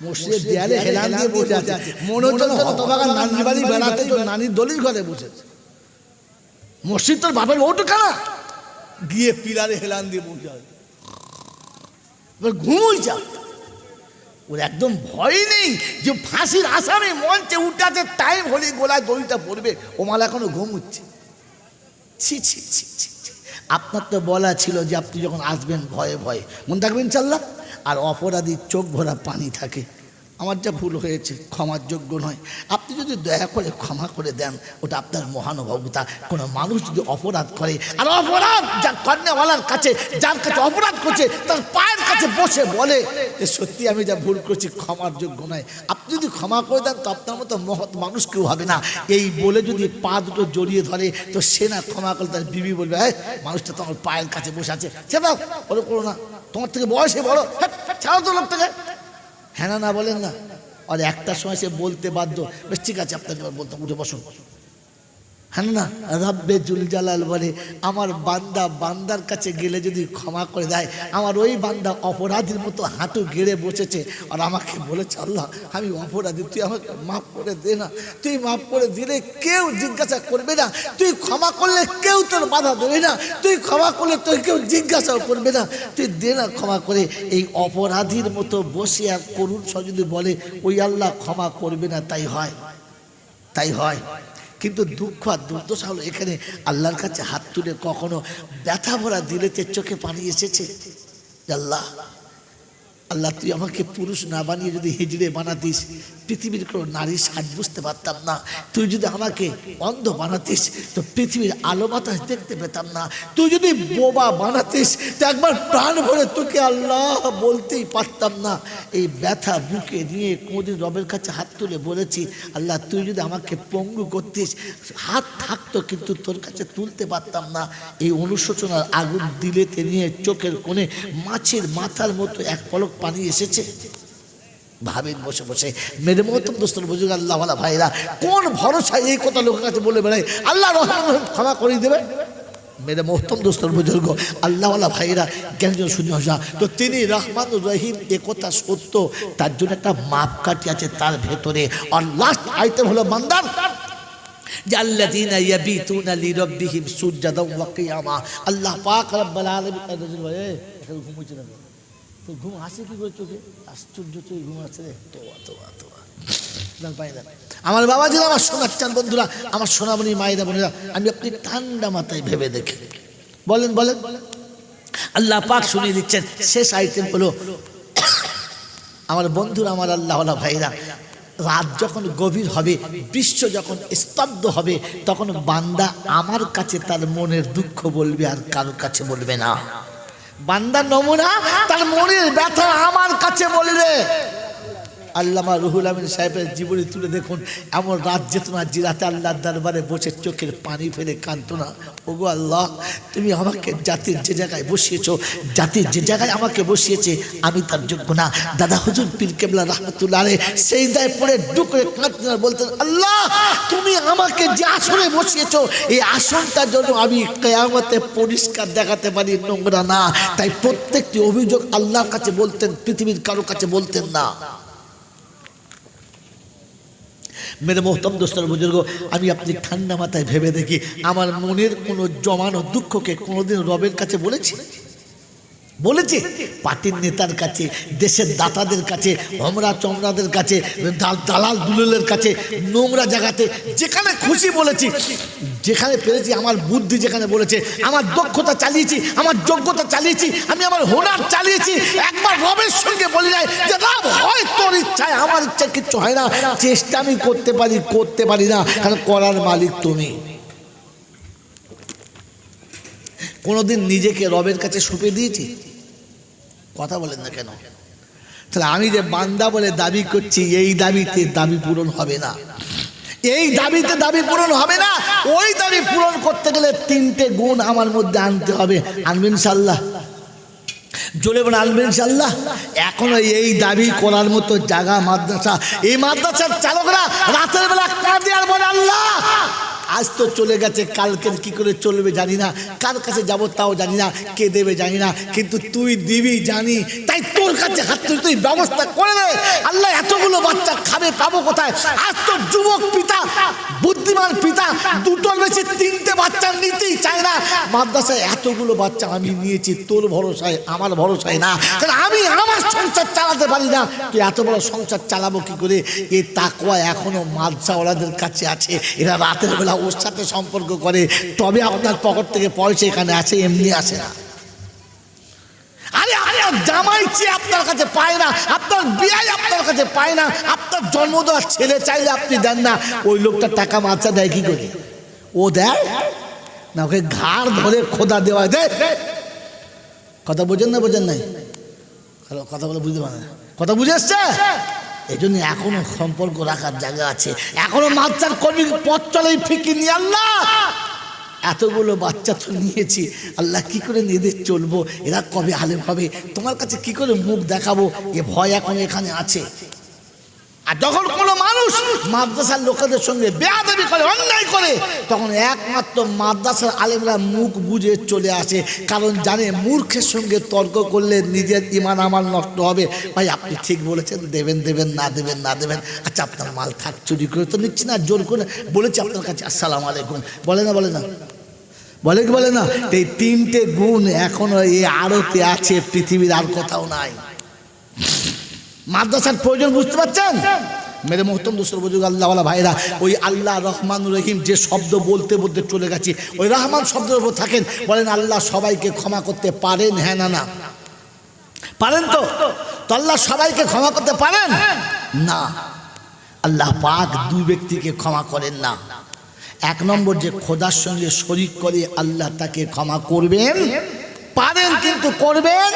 মসজিদের দেয়ালে হেলান দিয়ে বসে আছে, মনে হচ্ছে হতভাগা নানির বাড়ি বেড়াতে নানির দলির ঘরে বসেছে। মসজিদ তোর বাপের ওটো কানা, গিয়ে পিলারে হেলান দিয়ে বসে আছে, ঘুমোই যা। ওর একদম ভয় নেই যে ফাঁসির আসামে মঞ্চে উঠে আছে, টাইম হলে গোলায় দড়িটা পড়বে, ও মাল এখনো ঘুমুচ্ছে। ছি ছি ছি ছি। আপনার তো বলা ছিল যে আপনি যখন আসবেন ভয়ে ভয়ে, মনে থাকবেন ইনশাআল্লাহ। আর অপরাধীর চোখ ভরা পানি থাকে। আমার যা ভুল হয়েছে ক্ষমার যোগ্য নয়, আপনি যদি দয়া করে ক্ষমা করে দেন ওটা আপনার মহানুভবতা। কোনো মানুষ যদি অপরাধ করে, আর অপরাধ যা কর্নেওয়ালার কাছে, যার কাছে অপরাধ করছে তার পায়ের কাছে বসে বলে যে সত্যি আমি যা ভুল করছি ক্ষমার যোগ্য নয়, আপনি যদি ক্ষমা করে দেন তো আপনার মতো মহৎ মানুষ কেউ হবে না। এই বলে যদি পা দুটো জড়িয়ে ধরে তো সে না ক্ষমা করলে তার বিবি বলবে হ্যাঁ মানুষটা তো আমার পায়ের কাছে বসে আছে, সে দাও বলো করো না, তোমার থেকে বয়সে বড়, ছাড়ো তো লোকটাকে। হ্যাঁ না বলেন না। আর একটা সময় সে বলতে বাধ্য, বেশ ঠিক আছে আপনাকে বলতাম, উঠে বসুন। হ্যাঁ না, রব্বে জুল জালাল বলে আমার বান্দা বান্দার কাছে গেলে যদি ক্ষমা করে দেয়, আমার ওই বান্দা অপরাধীর মতো হাঁটু গেড়ে বসেছে আর আমাকে বলেছে আল্লাহ আমি অপরাধী, তুই আমাকে মাফ করে দে না। তুই মাফ করে দিলে কেউ জিজ্ঞাসা করবে না, তুই ক্ষমা করলে কেউ তোর বাধা দেবে না, তুই ক্ষমা করলে তোর কেউ জিজ্ঞাসাও করবে না, তুই দে না ক্ষমা করে। এই অপরাধীর মতো বসে আর করুণ যদি বলে ওই আল্লাহ ক্ষমা করবে না, তাই হয়, তাই হয়। কিন্তু দুঃখ আর দুর্দশা হলো এখানে আল্লাহর কাছে হাত তুলে কখনো ব্যথা ভরা দিলেতে চোখে পানি এসেছে? আল্লাহ আল্লাহ তুই আমাকে পুরুষ না বানিয়ে যদি হিজড়ে বানাতিস পৃথিবীর কোনো নারীর স্বাদ বুঝতে পারতাম না। তুই যদি আমাকে অন্ধ বানাতিস তো পৃথিবীর আলো বাতাস দেখতে পেতাম না। তুই যদি বোবা বানাতিস তো একবার প্রাণ ভরে তোকে আল্লাহ বলতেই পারতাম না। এই ব্যথা বুকে নিয়ে কোনদিন রবের কাছে হাত তুলে বলেছি আল্লাহ তুই যদি আমাকে পঙ্গু করতিস, হাত থাকতো কিন্তু তোর কাছে তুলতে পারতাম না। এই অনুশোচনার আগুন দিলেতে নিয়ে চোখের কোণে মাছের মাথার মতো এক পলক পানি এসেছে। ভাবেন বসে বসে মেরে মহতম দোস্তর বুঝুক আল্লাহ ওয়ালা ভাইরা, কোন ভরসা এই কথা লোকের কাছে বলে বেড়ায় আল্লাহ রহমান ক্ষমা করে দেবে? মেরে মহতম দোস্তর বুজুর্গ আল্লাহ ওয়ালা ভাইরা জ্ঞানজন শুনে আসা তো তিনি রহমান রহিম এ কথা সত্য, তার জন্য একটা মাপকাঠি আছে তার ভেতরে। আর লাস্ট আইটেম হলো বান্দার জাল্লাযীনা ইয়াবিতুনা লিরাব্বিহিম সুজদান ওয়া কিয়ামা। আল্লাহ পাক রব্বুল আলামিন ঘুমোচ্ছে না তো ঘুম আসে কি করে চোখে? আশ্চর্য চোখে ঘুম আসছে রে। আমার বাবা ছিল আমার সোনার চান বন্ধুরা, আমার সোনামণি মায়েরা বোনেরা, আমি আপনি ঠান্ডা মাথায় ভেবে দেখে বলেন বলেন। আল্লাহ পাক শুনিয়ে দিচ্ছেন শেষ আইটেম হলো আমার বন্ধুরা, আমার আল্লাহওয়ালা ভাইরা, রাত যখন গভীর হবে, বিশ্ব যখন স্তব্ধ হবে, তখন বান্দা আমার কাছে তার মনের দুঃখ বলবে আর কারোর কাছে বলবে না। বান্দা নমুনা তার মনের ব্যথা আমার কাছে বলবে। আল্লামা রুহুল আমিন সাহেবের জীবনী তুলে দেখুন, এমন রাত যেত না যে রাতে আল্লাহর দরবারে বসে চোখের পানি ফেলে কাঁদতো না। ওগো আল্লাহ তুমি আমাকে জাতির যে জায়গায় বসিয়েছো, জাতির যে জায়গায় আমাকে বসিয়েছে আমি তার যোগ্য না। দাদা হুজুর পীর কেবলা রহমতুল্লাহ আলাইহি সেই দায় পড়ে ডুকরে কাঁদতেন আর বলতেন আল্লাহ তুমি আমাকে যে আসনে বসিয়েছো এই আসনটার জন্য আমি কিয়ামতে পরিষ্কার দেখাতে পারি, নোংরা না। তাই প্রত্যেকটি অভিযোগ আল্লাহর কাছে বলতেন, পৃথিবীর কারো কাছে বলতেন না। মেরে মোহতম দোস্তর বুজুর্গ, আমি আপনি ঠান্ডা মাথায় ভেবে দেখি আমার মনের কোনো জমানো দুঃখকে কোনোদিন রবের কাছে বলেছি? বলেছি? পার্টির নেতার কাছে, দেশের দাতাদের কাছে, হমরা চমরাদের কাছে, দালাল দুলালের কাছে, নোংরা জায়গাতে যেখানে খুশি বলেছি, যেখানে পেরেছি আমার বুদ্ধি যেখানে বলেছে, আমার দক্ষতা চালিয়েছি, আমার যোগ্যতা চালিয়েছি, আমি আমার হুনার চালিয়েছি। একবার রবের সঙ্গে বলি নাই যে রব হয় তোর ইচ্ছায়, আমার ইচ্ছা কিচ্ছু হয় না। চেষ্টা আমি করতে পারি না, কারণ করার মালিক তুমি। কোনোদিন নিজেকে রবের কাছে সঁপে দিয়েছি? কথা বলেন না কেন? তাহলে আমি যে বান্দা বলে দাবি করছি, এই দাবিতে দাবি পূরণ হবে না, এই দাবিতে দাবি পূরণ হবে না। ওই দাবি পূরণ করতে গেলে তিনটে গুণ আমার মধ্যে আনতে হবে। আনবেন ইনশাআল্লাহ? জোরে বলে আনবেন ইনশাআল্লাহ? এখনো এই দাবি করার মতো জায়গা মাদ্রাসা, এই মাদ্রাসার চালকরা রাতের বেলা কাঁদে আর বলে আল্লাহ আজ তো চলে গেছে, কালকে কি করে চলবে জানি না, কার কাছে যাব তাও জানি না, কে দেবে জানি না, কিন্তু তুই দিবি জানি। তাই তোর কাছে হাত তুলে তুই ব্যবস্থা করে দে। আল্লাহ খাবে পাবো কোথায়? আজ তো যুবক পিতা, বুদ্ধিমান পিতা দুটোর বেশি তিনটে বাচ্চা নিতেই চায় না। মাদ্রাসায় এতগুলো বাচ্চা আমি নিয়েছি তোর ভরসায়, আমার ভরসায় না, কারণ আমি আমার সংসার চালাতে পারি না, তুই এত বড় সংসার চালাবো কি করে? এই তাকওয়া এখনো মাদ্রাসাওয়ালাদের কাছে আছে। এরা রাতের বেলা ওর সাথে সম্পর্ক করে, তবে আপনার পকেট থেকে পয়সা এখানে আসে, এমনি আসে না। আরে আপনার জামাই চেয়ে আপনার কাছে পায় না, আপনার বিয়াই আপনার কাছে পায় না, আপনার জন্ম দেওয়ার ছেলে চাইলে আপনি দেন না। ওই লোকটা টাকা মাছা দেয় কি করে? ও দেয় না, ওকে ঘাড় ধরে খোদা দেওয়া দেয়। কথা বোঝেন না? বোঝেন নাই? কথা বলে বুঝতে পারে না, কথা বুঝে এসছে? এই জন্য এখনো সম্পর্ক রাখার জায়গা আছে, এখনো মাদ্রাসার কর্মীর পথ চলে ফিকির নিয়ে। আল্লাহ এতগুলো বাচ্চা তো নিয়েছি, আল্লাহ কি করে এদের চলবো, এরা কবে আলেম হবে, তোমার কাছে কি করে মুখ দেখাবো, এ ভয় এখন এখানে আছে। আর যখন কোনো মানুষ মাদ্রাসার লোকেদের সঙ্গে বেয়াদবি করে, অন্যায় করে, তখন একমাত্র মাদ্রাসার আলেমরা মুখ বুঝে চলে আসে, কারণ জানে মূর্খের সঙ্গে তর্ক করলে নিজের ঈমান আমার নষ্ট হবে। ভাই আপনি ঠিক বলেছেন, দেবেন দেবেন, না দেবেন না দেবেন, আচ্ছা আপনার মাল থাক, চুরি করে তো নিচ্ছি না, জোর করে বলেছি আপনার কাছে আসসালামু আলাইকুম, বলে না? বলে না? বলে কি বলে না? এই তিনটে গুণ এখনো এই আড়তে আছে, পৃথিবীর আর কোথাও নাই। মাদ্রাসার প্রয়োজন বুঝতে পারছেন? মেরে মোহতরম দোস্তর বুজুর্গ আল্লাহওয়ালা ভাইরা, ওই আল্লাহ রহমান রহিম যে শব্দ বলতে বলতে চলে গেছি, ওই রহমান শব্দের উপর থাকেন। বলেন আল্লাহ সবাইকে ক্ষমা করতে পারেন? হ্যাঁ না? না পারেন তো? আল্লাহ সবাইকে ক্ষমা করতে পারেন না। আল্লাহ পাক দুই ব্যক্তিকে ক্ষমা করেন না। এক নম্বর, যে খোদার সঙ্গে শরীক করে আল্লাহ তাকে ক্ষমা করবেন পারেন, কিন্তু করবেন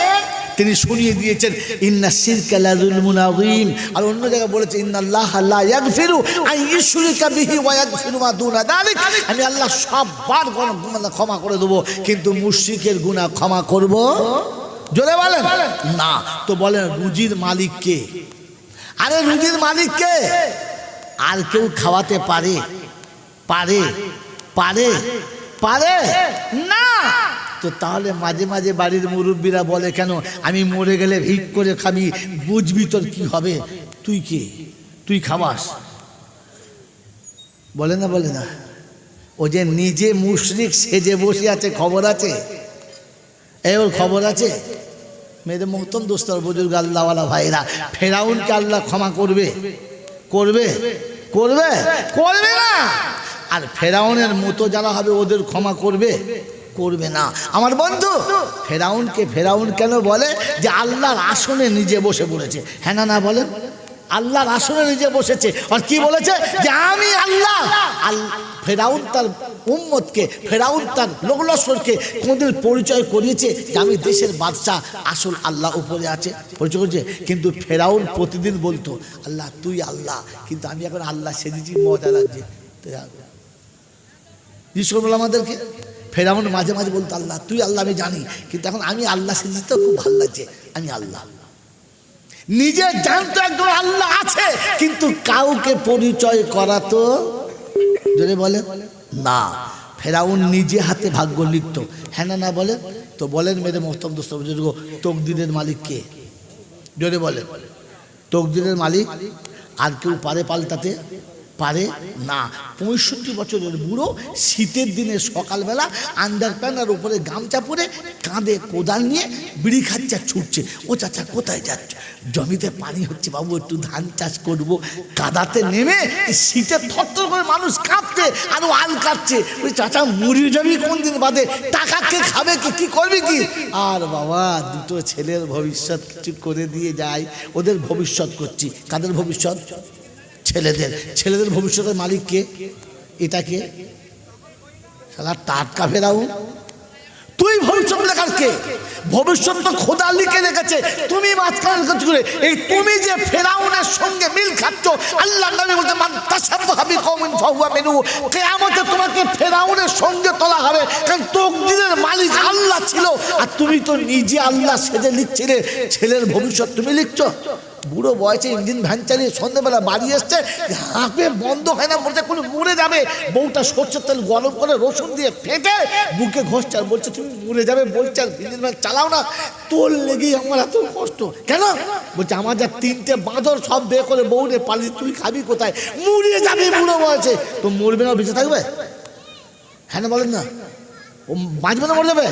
তিনি শুনিয়ে দিয়েছেন ইন্না শিরকা লাযুলমুন আযীম। আর অন্য জায়গায় বলেছে ইন্নাল্লাহা লা ইয়াগফিরু আন ইউশরিকা বিহি ওয়া ইয়াগফিরু মা দুনা যালিক। আমি আল্লাহ সববার গুনাহ ক্ষমা করে দেবো, কিন্তু মুশরিকের গুনাহ ক্ষমা করব জোরে বলেন না। তো বলেন রুজির মালিক কে? আরে রুজির মালিক কে? আর কেউ খাওয়াতে পারে? পারে? পারে? পারে না। তো তাহলে মাঝে মাঝে বাড়ির মুরব্বীরা বলে কেন, আমি মরে গেলে ভিক করে খাবি, বুঝবি তোর কি হবে? তুই কে? তুই খাওয়াস? বলে না? বলে না? ও যে নিজে মুশরিক সেজে বসে আছে, খবর আছে? ওর খবর আছে? মেয়েদের মোহতরম দোস্তর বুজুর্গ আল্লাহওয়ালা ভাইরা, ফেরাউনকে আল্লাহ ক্ষমা করবে? করবে? করবে? করবে না। আর ফেরাউনের মতো যারা হবে ওদের ক্ষমা করবে? করবে না। আমার বন্ধু, ফেরাউনকে ফেরাউন কেন বলে? যে আল্লাহর আসনে নিজে বসে পড়েছে। হ্যাঁ না? না বলেন? আল্লাহর আসনে নিজে বসেছে, আর কি বলেছে? যে আমি আল্লাহ। ফেরাউন তার উম্মতকে, ফেরাউন তার লোকলস্করকে কোনদিন পরিচয় করিয়েছে যে আমি দেশের বাদশাহ, আসল আল্লাহ উপরে আছে, পরিচয় করেছে? কিন্তু ফেরাউন প্রতিদিন বলতো আল্লাহ তুই আল্লাহ, কিন্তু আমি এখন আল্লাহ সেজেছি, মজা লাগছে। জিজ্ঞেস বল আমাদেরকে, ফেরাউন মাঝে মাঝে বলতো আল্লাহ তুই আল্লাহ আমি জানি, কিন্তু এখন আমি আল্লাহ সেজেছি তো খুব ভালো লাগছে, আমি আল্লাহ। নিজে জানতো একজন আল্লাহ আছে, কিন্তু কাউকে পরিচয় করাতো যদি বলে না। ফেরাউন নিজে হাতে ভাগ্য লিখত। হ্যাঁ না? না বলে? তো বলেন মেরে মোহতরম দোস্ত বুজুর্গ, তকদিরের মালিক কে? যদি বলেন তকদিরের মালিক আর কেউ পারে পাল্টাতে? পারে না। 65 বছরের বুড়ো শীতের দিনে সকালবেলা আন্ডার প্যান্ট আর উপরে গামছা পরে কাঁধে কোদাল নিয়ে বিড়ি খাচ্ছে, ছুটছে। ও চাচা কোথায় যাচ্ছ? জমিতে পানি হচ্ছে বাবু, একটু ধান চাষ করবো। কাদাতে নেমে শীতে থরথর করে মানুষ কাঁপছে আর ও আল কাটছে। ওই চাচা মরি যাবি কোন দিন বাদে, টাকা কে খাবে কি, কি করবি কি? আর বাবা দুটো ছেলের ভবিষ্যৎ কিছু করে দিয়ে যায়, ওদের ভবিষ্যৎ করছি। কাদের ভবিষ্যৎ? ছেলেদের। ছেলেদের ভবিষ্যতের মালিক কে? এটাকে শালা টাটকা ফেরাউন। তুই ভবিষ্যৎ লেখার কে? ভবিষ্যৎ তো খোদা লিখে রেখেছে, তুমি মাঝখানে করে এই তুমি যে ফেরাউনের সঙ্গে মিল খাচ্ছ। আল্লাহ নবী বলতে মান তাশাব্বাহা বিকওমিন ফাহুয়া মিনহু, কিয়ামতে তোমাকে ফেরাউনের সঙ্গে তোলা হবে, কারণ তকদিরের মালিক আল্লাহ ছিল, আর তুমি তো নিজে আল্লাহ সেজে লিখছিলে। ছেলের ভবিষ্যৎ তুমি লিখছো? বুড়ো বয়সে ইঞ্জিন ভ্যান চালিয়ে সন্ধ্যেবেলা বাড়ি এসছে, হাঁপে বন্ধ হয় না, বলছে কোনো মরে যাবে। বউটা সরষের তেল গরম করে রসুন দিয়ে ফেটে বুকে ঘষছে আর বলছে তুমি মরে যাবে, বলছে আর ইঞ্জিন ভ্যান চালাও না। তোর লেগেই আমার এত কষ্ট কেন? বলছে আমার যা 3টে বাঁদর সব বের করে বউরে পালিয়ে, তুই খাবি কোথায়? মরে যাবে বুড়ো বয়সে। তো মরবে না, বেঁচে থাকবে? হ্যাঁ না বলেন না? ও বাঁচবে না, মরে যাবে?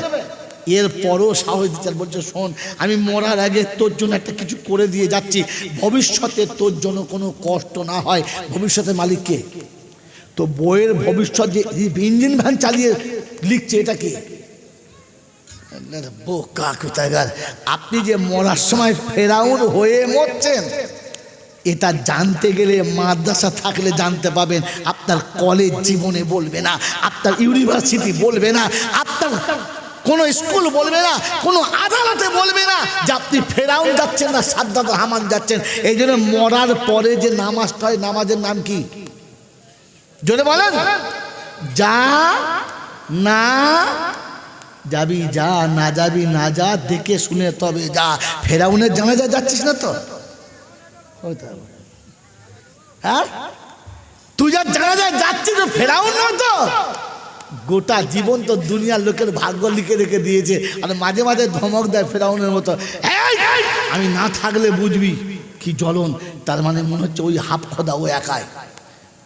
এরপরও সাহস দিচ্ছে, বলছে শোন আমি মরার আগে তোর জন্য একটা কিছু করে দিয়ে যাচ্ছি, ভবিষ্যতে তোর জন্য কোনো কষ্ট না হয়। ভবিষ্যতের মালিক কে? তো বইয়ের ভবিষ্যৎ যে ইঞ্জিন ভ্যান চালিয়ে লিখছে, এটা কি? বোকা কোথাকার। আপনি যে মরার সময় ফেরাউন হয়ে মরছেন, এটা জানতে গেলে মাদ্রাসা থাকলে জানতে পাবেন। আপনার কলেজ জীবনে বলবে না, আপনার ইউনিভার্সিটি বলবে না, আপনার কোনো স্কুল বলবে না, কোনো আদালতে বলবে না যে আপনি ফেরাউন যাচ্ছেন না সাদ্দাত হামান যাচ্ছেন। এই জন্য মরার পরে যে নামাজটা হয়, নামাজের নাম কি? জোরে বলেন। যা না যাবি যা, না যাবি না যা, দেখে শুনে তবে যা। ফেরাউনের জানাজা যাচ্ছিস না তো? হ্যাঁ, তুই যা জানাজায় যাচ্ছিস তো ফেরাউন না তো? গোটা জীবন তো দুনিয়ার লোকের ভাগ্য লিখে রেখে দিয়েছে, আর মাঝে মাঝে ধমক দেয় ফেরাউনের মতো। আমি না থাকলে বুঝবি কি জ্বলন। তার মানে মনে হচ্ছে ওই হাফ খোদা ও একাই।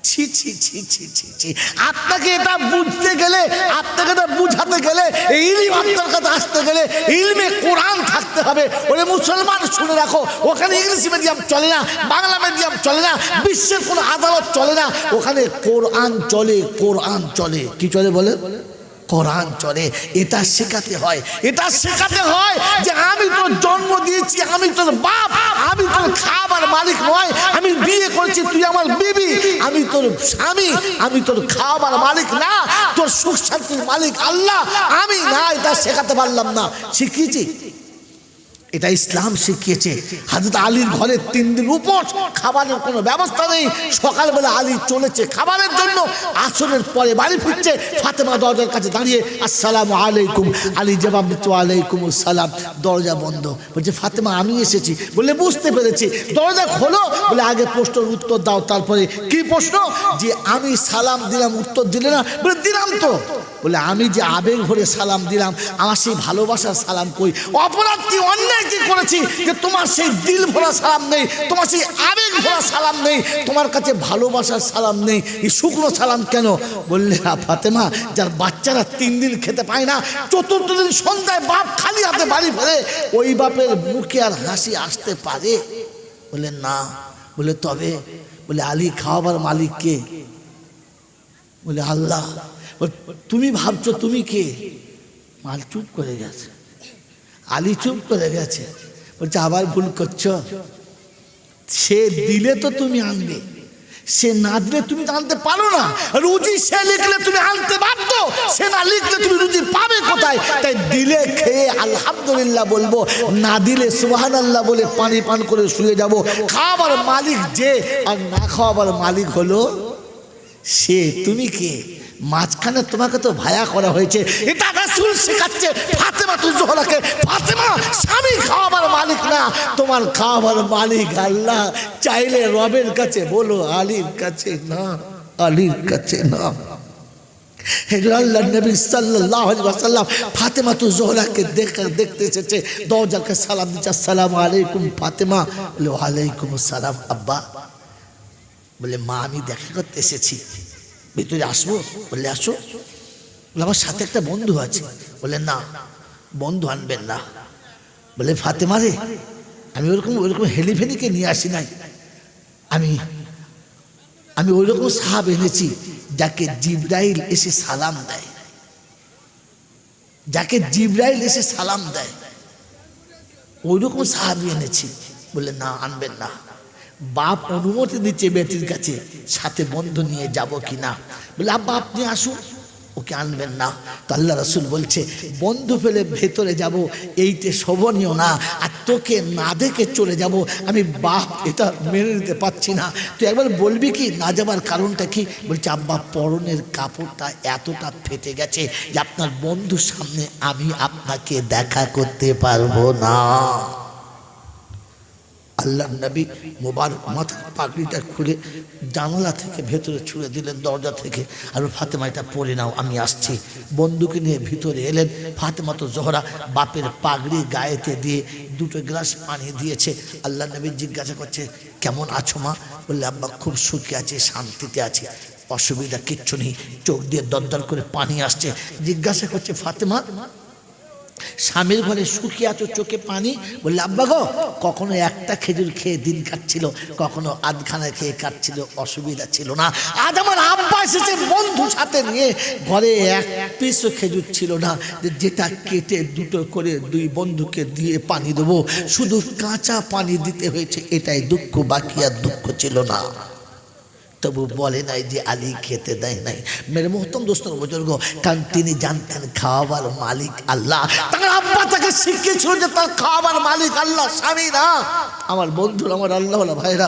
ছি ছি ছি ছি ছি ছি। আপনাকে এটা বুঝতে গেলে, আপনাকে এটা বুঝাতে গেলে, ইলম আপনার কাছে আসতে গেলে ইলমে কোরআন থাকতে হবে। ওরে মুসলমান শুনে রাখো, ওখানে ইংলিশ মিডিয়াম চলে না, বাংলা মিডিয়াম চলে না, বিশ্বের কোনো আদালত চলে না, ওখানে কোরআন চলে। কোরআন চলে। কি চলে বলে? কোরআন চলে। এটা শেখাতে হয়, এটা শেখাতে হয় যে আমি তোর জন্ম দিয়েছি, আমি তোর বাপ, আমি তোর খাবার মালিক নয়। আমি বিয়ে করেছি, তুই আমার বিবি, আমি তোর স্বামী, আমি তোর খাবার মালিক না, তোর সুখ শান্তির মালিক আল্লাহ, আমি না। এটা শেখাতে পারলাম না, শিখিয়েছি। এটা ইসলাম শিখিয়েছে। হযরত আলীর ঘরে 3 দিন উপোস, খাবারের কোনো ব্যবস্থা নেই। সকালবেলা আলী চলেছে খাবারের জন্য, আসরের পরে বাড়ি ফিরছে, ফাতেমা দরজার কাছে দাঁড়িয়ে আসসালামু আলাইকুম। আলী জবাব দিচ্ছে ওয়ালাইকুম আসসালাম। দরজা বন্ধ। বলছে ফাতেমা আমি এসেছি। বলে বুঝতে পেরেছি। দরজা খোলো। বলে আগে প্রশ্নের উত্তর দাও। তারপরে কি প্রশ্ন? যে আমি সালাম দিলাম, উত্তর দিলে না। বলে দিলাম তো। বলে আমি যে আবেগ ভরে সালাম দিলাম, আমার সেই ভালোবাসার সালাম কই? অপরাধ কি, অন্যায় কি করেছি যে তোমার সেই দিল ভরা সালাম নেই, তোমার সেই আবেগ ভরা সালাম নেই, তোমার কাছে ভালোবাসার সালাম নেই? এই শুকনো সালাম কেন? বললে ফাতেমা, যার বাচ্চারা 3 দিন খেতে পায় না, 4th দিন সন্ধ্যায় বাপ খালি হাতে বাড়ি ফেরে, ওই বাপের মুখে আর হাসি আসতে পারে? বলে না। বলে তবে? বলে আলী খাওয়াবার মালিক কে? বলে আল্লাহ। তুমি ভাবছো তুমি কে? মাল চুপ করে গেছে, আলী চুপ করে গেছে। বলছে আবার ভুল করছো। সে দিলে তো তুমি আনবে, সে না দিলে তুমি আনতে পারো না। রুজি সে লিখলে তুমি আনতে বাধ্য, সে না লিখলে তুমি রুজি পাবে কোথায়? তাই দিলে খেয়ে আলহামদুলিল্লাহ বলবো, না দিলে সুবহানাল্লাহ বলে পানি পান করে শুয়ে যাব। খাওয়াবার মালিক যে, আর না খাওয়াবার মালিক হলো সে। তুমি কে? মাঝখানে তোমাকে তো ভায়া করা হয়েছে। এটা রাসূল শেখাচ্ছে ফাতেমা তুজোহরাকে, ফাতেমা স্বামী খাওয়াবার মালিক না, তোমার খাওয়াবার মালিক আল্লাহ। চাইলে রবের কাছে বলো, আলীর কাছে না, আলীর কাছে না। আল্লাহ নবী সাল্লাল্লাহু আলাইহি ওয়াসাল্লাম ফাতেমা তুজোহরাকে দেখতে এসেছে, দরজাকে সালাম দিচ্ছে, আসসালামু আলাইকুম ফাতেমা। বলে ওয়ালাইকুম আসসালাম আব্বা। বলে মা আমি দেখা করতে এসেছি, ভিতরে আসবো? বললে আসো। বলে আমার সাথে একটা বন্ধু আছে। বলে না, বন্ধু আনবেন না। বলে ফাতেমা রে, আমি ওরকম হেলিফেলিকে নিয়ে আসি নাই, আমি ওইরকম সাহাব এনেছি যাকে জিবরাইল এসে সালাম দেয়, যাকে জিবরাইল এসে সালাম দেয়, ওইরকম সাহাবি এনেছি। বলে না, আনবেন না। বাপ অনুমতি দিচ্ছে বেটির কাছে, সাথে বন্ধু নিয়ে যাব কিনা। বলে আব্বা আপনি আসুন, ওকে আনবেন না। তো আল্লাহ রাসূল বলছে বন্ধু ফেলে ভেতরে যাব এইতে শোভনীয় না, আর তোকে না দেখে চলে যাব আমি বাপ এটা মেনে নিতে পারছি না। তুই একবার বলবি কি না যাবার কারণটা কি? বলছে আব্বা পরনের কাপড়টা এতটা ফেটে গেছে যে আপনার বন্ধুর সামনে আমি আপনাকে দেখা করতে পারবো না। আল্লাহ নবী মোবারক মাথার পাগড়িটা খুলে জানালা থেকে ভেতরে ছুঁড়ে দিলেন, দরজা থেকে, আর ফাতেমা এটা পরে নাও আমি আসছি। বন্ধুকে নিয়ে ভিতরে এলেন। ফাতেমা তো জোহরা বাপের পাগড়ি গায়েতে দিয়ে দুটো গ্লাস পানি দিয়েছে। আল্লাহ নবী জিজ্ঞাসা করছে, কেমন আছো মা? বললে, আব্বা খুব সুখী আছি, শান্তিতে আছি, অসুবিধা কিচ্ছু নেই। চোখ দিয়ে দরদর করে পানি আসছে। জিজ্ঞাসা করছে, ফাতেমা স্বামীর ঘরে সুখী আছো, চোখে পানি? বললে, আব্বা গো, কখনো একটা খেজুর খেয়ে দিন কাটছিল, কখনো আধখানা খেয়ে কাটছিল, অসুবিধা ছিল না। আজ আমার আব্বা এসেছে বন্ধু সাথে নিয়ে, ঘরে এক পিসও খেজুর ছিল না, যেটা কেটে দুটো করে দুই বন্ধুকে দিয়ে পানি দেবো, শুধু কাঁচা পানি দিতে হয়েছে, এটাই দুঃখ, বাকি আর দুঃখ ছিল না। তবু বলে নাই যে আলী খেতে দেয় নাই। মেরে মোহতম দোস্তর বুজুর্গ, কারণ তিনি জানতেন খাওয়াবার মালিক আল্লাহ। তার আব্বা তাকে শিখিয়েছিল যে তার খাওয়াবার মালিক আল্লাহ, স্বামী না। আমার বন্ধুরা, আমার আল্লাহওয়ালা ভাইরা,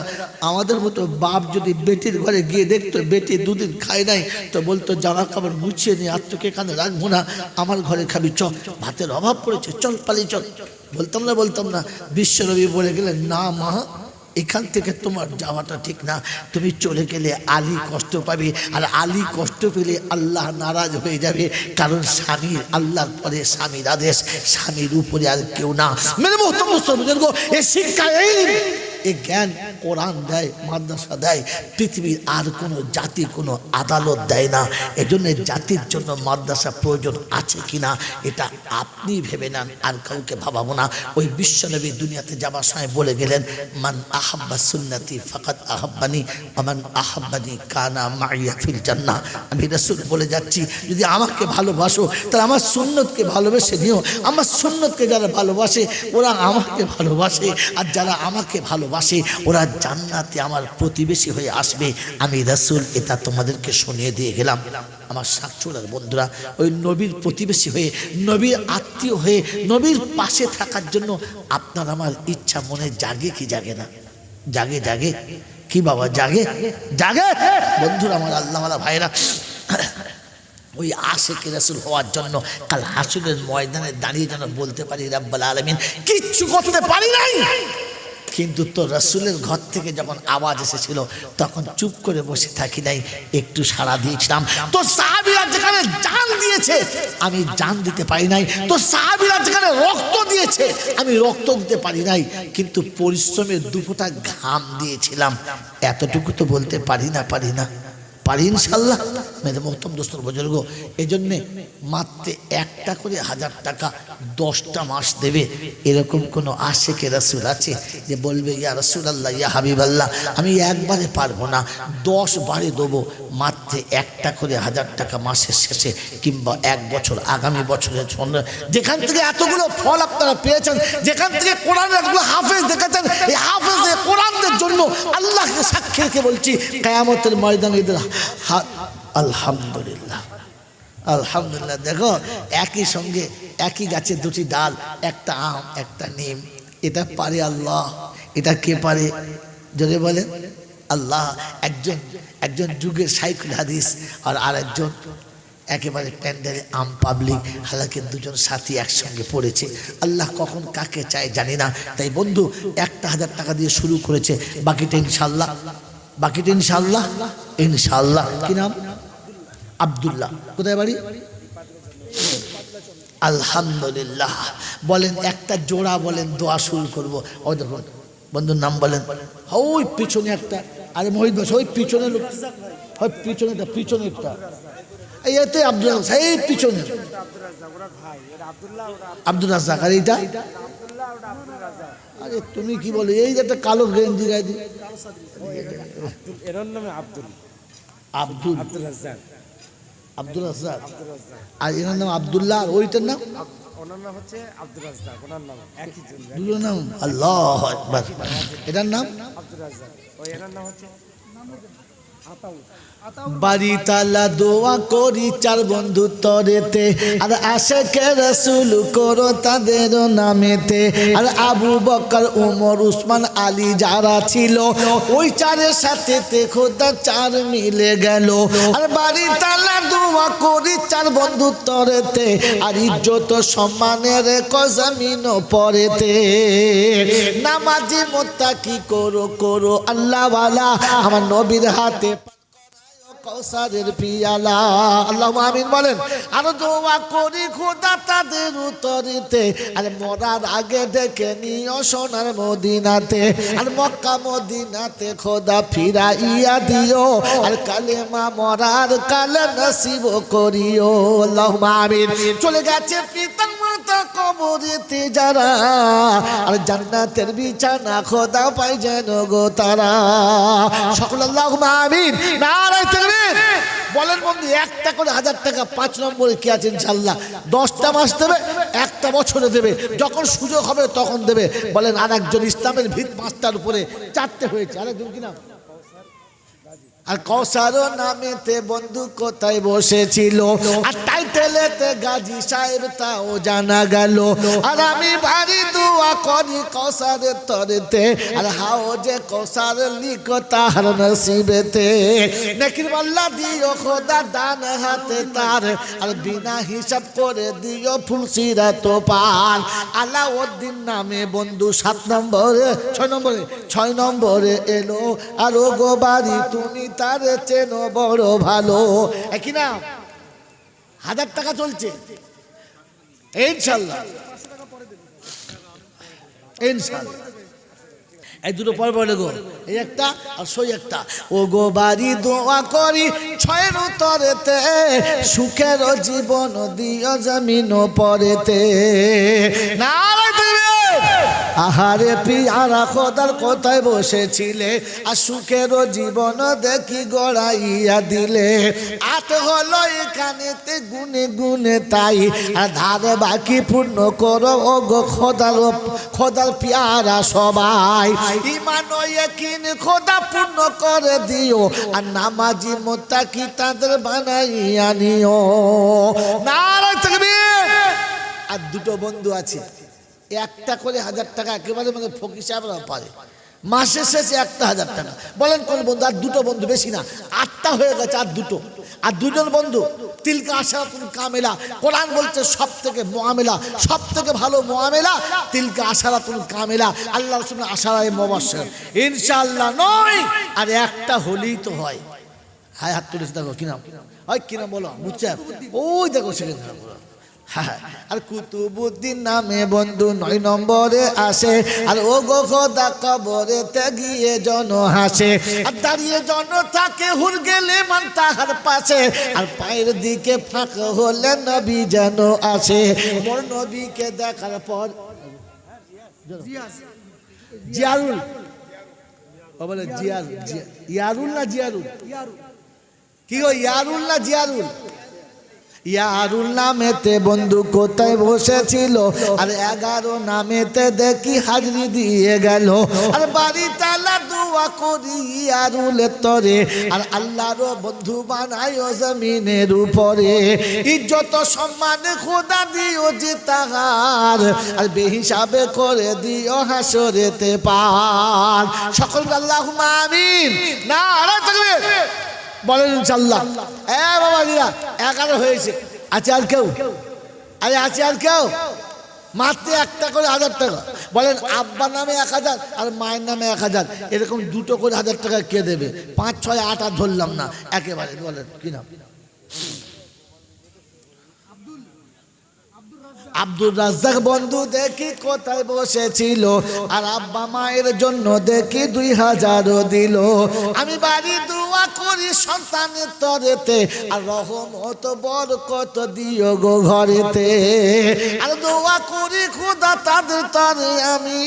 আমাদের মতো বাপ যদি বেটির ঘরে গিয়ে দেখতো বেটি দুদিন খায় নাই, তো বলতো জামা কাপড় গুছিয়ে নিয়ে আর তোকে এখানে রাখবো না, আমার ঘরে খাবি, চল, ভাতের অভাব পড়েছে, চল পালিয়ে চল। বলতাম না। বিশ্বনবী বলে গেলেন, না মা, এখান থেকে তোমার যাওয়াটা ঠিক না, তুমি চলে গেলে আলী কষ্ট পাবে, আর আলী কষ্ট পেলে আল্লাহ নারাজ হয়ে যাবে। কারণ স্বামীর, আল্লাহর পরে স্বামীর আদেশ, স্বামীর উপরে আর কেউ না। মেরে মোহতরম বুজুর্গ, এই শিক্ষা, এই জ্ঞান কোরআন দেয়, মাদ্রাসা দেয়, পৃথিবীর আর কোনো জাতি কোনো আদালত দেয় না। এজন্য জাতির জন্য মাদ্রাসা প্রয়োজন আছে কিনা এটা আপনি ভেবে নেন, আর কাউকে ভাবাবো না। ওই বিশ্বনবী দুনিয়াতে যাবার সময় বলে গেলেন, মান আহাব্বা সুন্নতি ফাকাদ আহাব্বানি ওয়া মান আহাব্বানি কানা মাইয়া ফিল জান্নাহ। আমি রাসূল বলে যাচ্ছি, যদি আমাকে ভালোবাসো তাহলে আমার সুন্নতকে ভালোবেসে নিও। আমার সুন্নতকে যারা ভালোবাসে ওরা আমাকে ভালোবাসে, আর যারা আমাকে ভালোবাসে ওরা জান্নাতে আমার প্রতিবেশী হয়ে আসবে। আমি রাসূল এটা তোমাদেরকে শুনিয়ে দিয়ে গেলাম। আমার সাক্ষুরার বন্ধুরা, ওই নবীর প্রতিবেশী হয়ে, নবীর আত্মীয় হয়ে, নবীর পাশে থাকার জন্য আপনার আমার ইচ্ছা মনে জাগে কি জাগে না? জাগে, জাগে কি বাবা, জাগে, জাগে বন্ধুরা, আমার আল্লাহওয়ালা ভাইরা। ওই আশিকে রাসূল হওয়ার জন্য কাল হাসরের ময়দানে দাঁড়িয়ে যেন বলতে পারি, রাব্বুল আলামিন কিচ্ছু করতে পারি নাই, কিন্তু তো রাসূলের ঘর থেকে যখন আওয়াজ এসেছিল তখন চুপ করে বসে থাকি নাই, একটু সাড়া দিয়েছিলাম। তো সাহাবীরা যেখানে জান দিয়েছে আমি জান দিতে পারি নাই, তো সাহাবীরা যেখানে রক্ত দিয়েছে আমি রক্ত দিতে পারি নাই, কিন্তু পরিশ্রমের দুফোঁটা ঘাম দিয়েছিলাম। এতটুকু তো বলতে পারি না, পারি ইনশাল্লাহ। মেরে মোহতরম দোস্তর বুজুর্গ, এই জন্যে মাত্র একটা করে 1000 টাকা 10টা মাস দেবে, এরকম কোনো আশিকে রাসূল আছে যে বলবে ইয়া রাসূলুল্লাহ, ইয়া হাবিবাল্লাহ, আমি একবারে পারবো না, 10 বারে দেবো। মাত্র একটা করে 1000 টাকা মাসের শেষে কিংবা 1 বছর, আগামী বছরের জন্য, যেখান থেকে এতগুলো ফল আপনারা পেয়েছেন, যেখান থেকে কোরআনের এতগুলো হাফেজ দেখেছেন, এই হাফেজে কোরআনদের জন্য আল্লাহকে সাক্ষী রেখে বলছি, কিয়ামতের ময়দানে এদের হাত, আলহামদুলিল্লাহ, আলহামদুলিল্লাহ। দেখো, একই সঙ্গে একই গাছের দুটি ডাল, একটা আম একটা নিম, এটা পারে আল্লাহ। এটা কে পারে? যদি বলে আল্লাহ। একজন যুগের শাইখুল হাদিস, আর আরেকজন একেবারে প্যান্ডেলে আম পাবলিক, হালাকে দুজন সাথী একসঙ্গে পড়েছে। আল্লাহ কখন কাকে চায় জানি না। তাই বন্ধু, একটা 1000 টাকা দিয়ে শুরু করেছে, বাকিটা ইনশাল্লাহ, ইনশাল্লাহ। কি নাম? আব্দুল্লাহ। কোথায় বাড়ি? আলহামদুলিল্লাহ। বলেন একটা জোড়া, বলেন দোয়া শুরু করবো। ও দেখুন বন্ধুর নাম বলেন। ওই পিছনে একটা, আরে মহিত বস, ওই পিছনে লোক, ওই পিছনেরটা এইতে আব্দুল, সেই পিছনে আব্দুল রাজ্জাক। আর এইটা, আরে তুমি কি বলে, এই যে একটা কালো গেঞ্জি গায়ে দিয়ে, এর নাম আব্দুল রাজ্জাক, আব্দুল রাজ্জাক, আর এনার নাম আব্দুল্লাহ, আর ওইটার নাম, ওনার নাম হচ্ছে আব্দুল রাজ্জাক, ওনার নাম একই জন, দুটোর নাম আল্লাহু আকবার। এটার নাম আব্দুল রাজ্জাক, ওই এর নাম হচ্ছে বাড়ি তালা দোয়া করি চার বন্ধু তরেতে আর আশেকে রাসূল করো তাদের নামেতে আর আবু বকর ওমর উসমান আলী যারা ছিল ওই চারের সাথে খোদা চার মিলে গেল আর বাড়ি তালা দোয়া করি চার বন্ধু তরেতে আর ইজ্জত সম্মানের কজামিন পরেতে নামাজি মুত্তাকি করো করো আল্লাহওয়ালা আমার নবীর হাতে কৌসারের পিয়ালা আল্লাহুম্মা আমিন বলেন আর দোয়া করি খোদা তাদের উত্তরিতে আর মরার আগে দেখে নিও সোনার মদিনাতে আর মক্কা মদিনাতে খোদা ফিরাইয়া দিও আর কালেমা মরার কালে নসিব করিও আল্লাহুম্মা আমিন চলে গেছে পিতা মাতা কবরেতে যারা আর জান্নাতের বিছানা খোদা পাই যেন গো তারা সকল আল্লাহুম্মা আমিন নারায়ে তাকবীর বলেন বন্ধু একটা করে 1000 টাকা 5 নম্বরে কি আছে ইনশাআল্লাহ 10টা মাস দেবে একটা বছরে দেবে যখন সুযোগ হবে তখন দেবে বলেন আরেকজন ইসলামের ভিত মাস্টার উপরে 4টে হয়েছে আরেকজন কি নাম আর কৌসার নামেতে বন্ধু কোথায় বসেছিল আর টাইটেলেতে গাজী সাহেব তাও জানা গেল আর আমি ভারী দোয়া করি কৌসারের তরেতে আর হাওজে কৌসার লিখো তার নসিবেতে নেকির পাল্লা দিও খোদা ডান হাতে তার আর বিনা হিসাব করে দিও ফুলসিরাত পার আলাউদ্দিন নামে বন্ধু 7 নম্বরে 6 নম্বরে এলো আর ও গো বাড়ি তুমি তারে চেনো বড় ভালো একই না 1000 টাকা চলছে ইনশাআল্লাহ ইনশাআল্লাহ এই দুটো পর পর গো এই একটা আর সই একটা ও গো বাড়ি দোয়া করি 6 উত্তরেতে সুখের জীবন দিও জমিন পরেতে নারায়ে তাকবীর আহারে পিয়ারা খোদার কোথায় বসেছিলে আর সুখের জীবন দেখি গড়াইয়া দিলে আত হলো এখানেতে গুনে গুনে তাই আর ধারে বাকি পূর্ণ করো ও গো খোদার পিয়ারা সবাই ঈমান ও ইয়াকিন খোদা পূর্ণ করে দিও আর নামাজি মুত্তাকি তাদের বানাইয়া নিও নারায়ে তাকবীর আর দুটো বন্ধু আছে একটা করে 1000 টাকা একেবারে মানে ফকির সাহেবরা পারে মাসের শেষে একটা 1000 টাকা বলেন কোন বন্ধু আর দুটো বন্ধু বেশি না 8টা হয়ে গেছে আর দুজন বন্ধু তিলকা আশারাতুল কামেলা কোরআন বলছে সবথেকে মুআমেলা সবথেকে ভালো মুআমেলা তিলকা আশারাতুল কামেলা আল্লাহ রাসূলের আশারায়ে মুবাশশির ইনশাআল্লাহ নয় আর একটা হলেই তো হয় হায় হাত তুলেছে দেখো কি নাম ওই কি নাম বলো বুঝছো ওই দেখো সেখানে আর কুতুবউদ্দিন নামে বন্ধু 9 নম্বরে আসে আর ও গো খোদা কবরেতে গিয়ে জন হাসে আর দাঁড়িয়ে জন থাকে হুর গেলে মান তাহার পাশে আর পায়ের দিকে ফাঁক হলে নবী যেন আসে মোর নবীকে দেখার পর জিয়ারুল বলে ইয়ারুল না জিয়ারুল কি গো ইয়ারুল না জিয়ারুল ইয়ারুল নামেতে বন্ধু কোথায় বসেছিল আর 11 নামেতে দেখি হাজরি দিয়ে গেল আর বাড়ি তালা দোয়া করি ইয়ারুলের তরে আর আল্লাহর বন্ধু বানায়ো জমিনের উপরে ইজ্জত সম্মান খোদা দিও যে তাহার আর বেহিসাবে করে দিও হাসরেতে পার সকল আল্লাহুম্মা আমিন নারায়ে তাকবীর বলেন ইনশাআল্লাহ বাবা দিয়া 11 হয়েছে আছে আর কেউ আরে আছে আর কেউ মাত্র একটা করে 1000 টাকা বলেন আব্বা নামে 1000 আর মায়ের নামে 1000 এরকম দুটো করে 1000 টাকা কে দেবে 5 6 8 আর ধরলাম না একেবারে বলেন কি নাম আব্দুর রাজ্জাক বন্ধু দেখি কোথায় বসেছিল আর আব্বা মায়ের জন্য দেখি 2000 দিল আমি বাড়ি দোয়া করি সন্তানের তরেতে আর রহমত বরকত দিও গো ঘরেতে আর দোয়া করি খোদা তাদের তরে আমি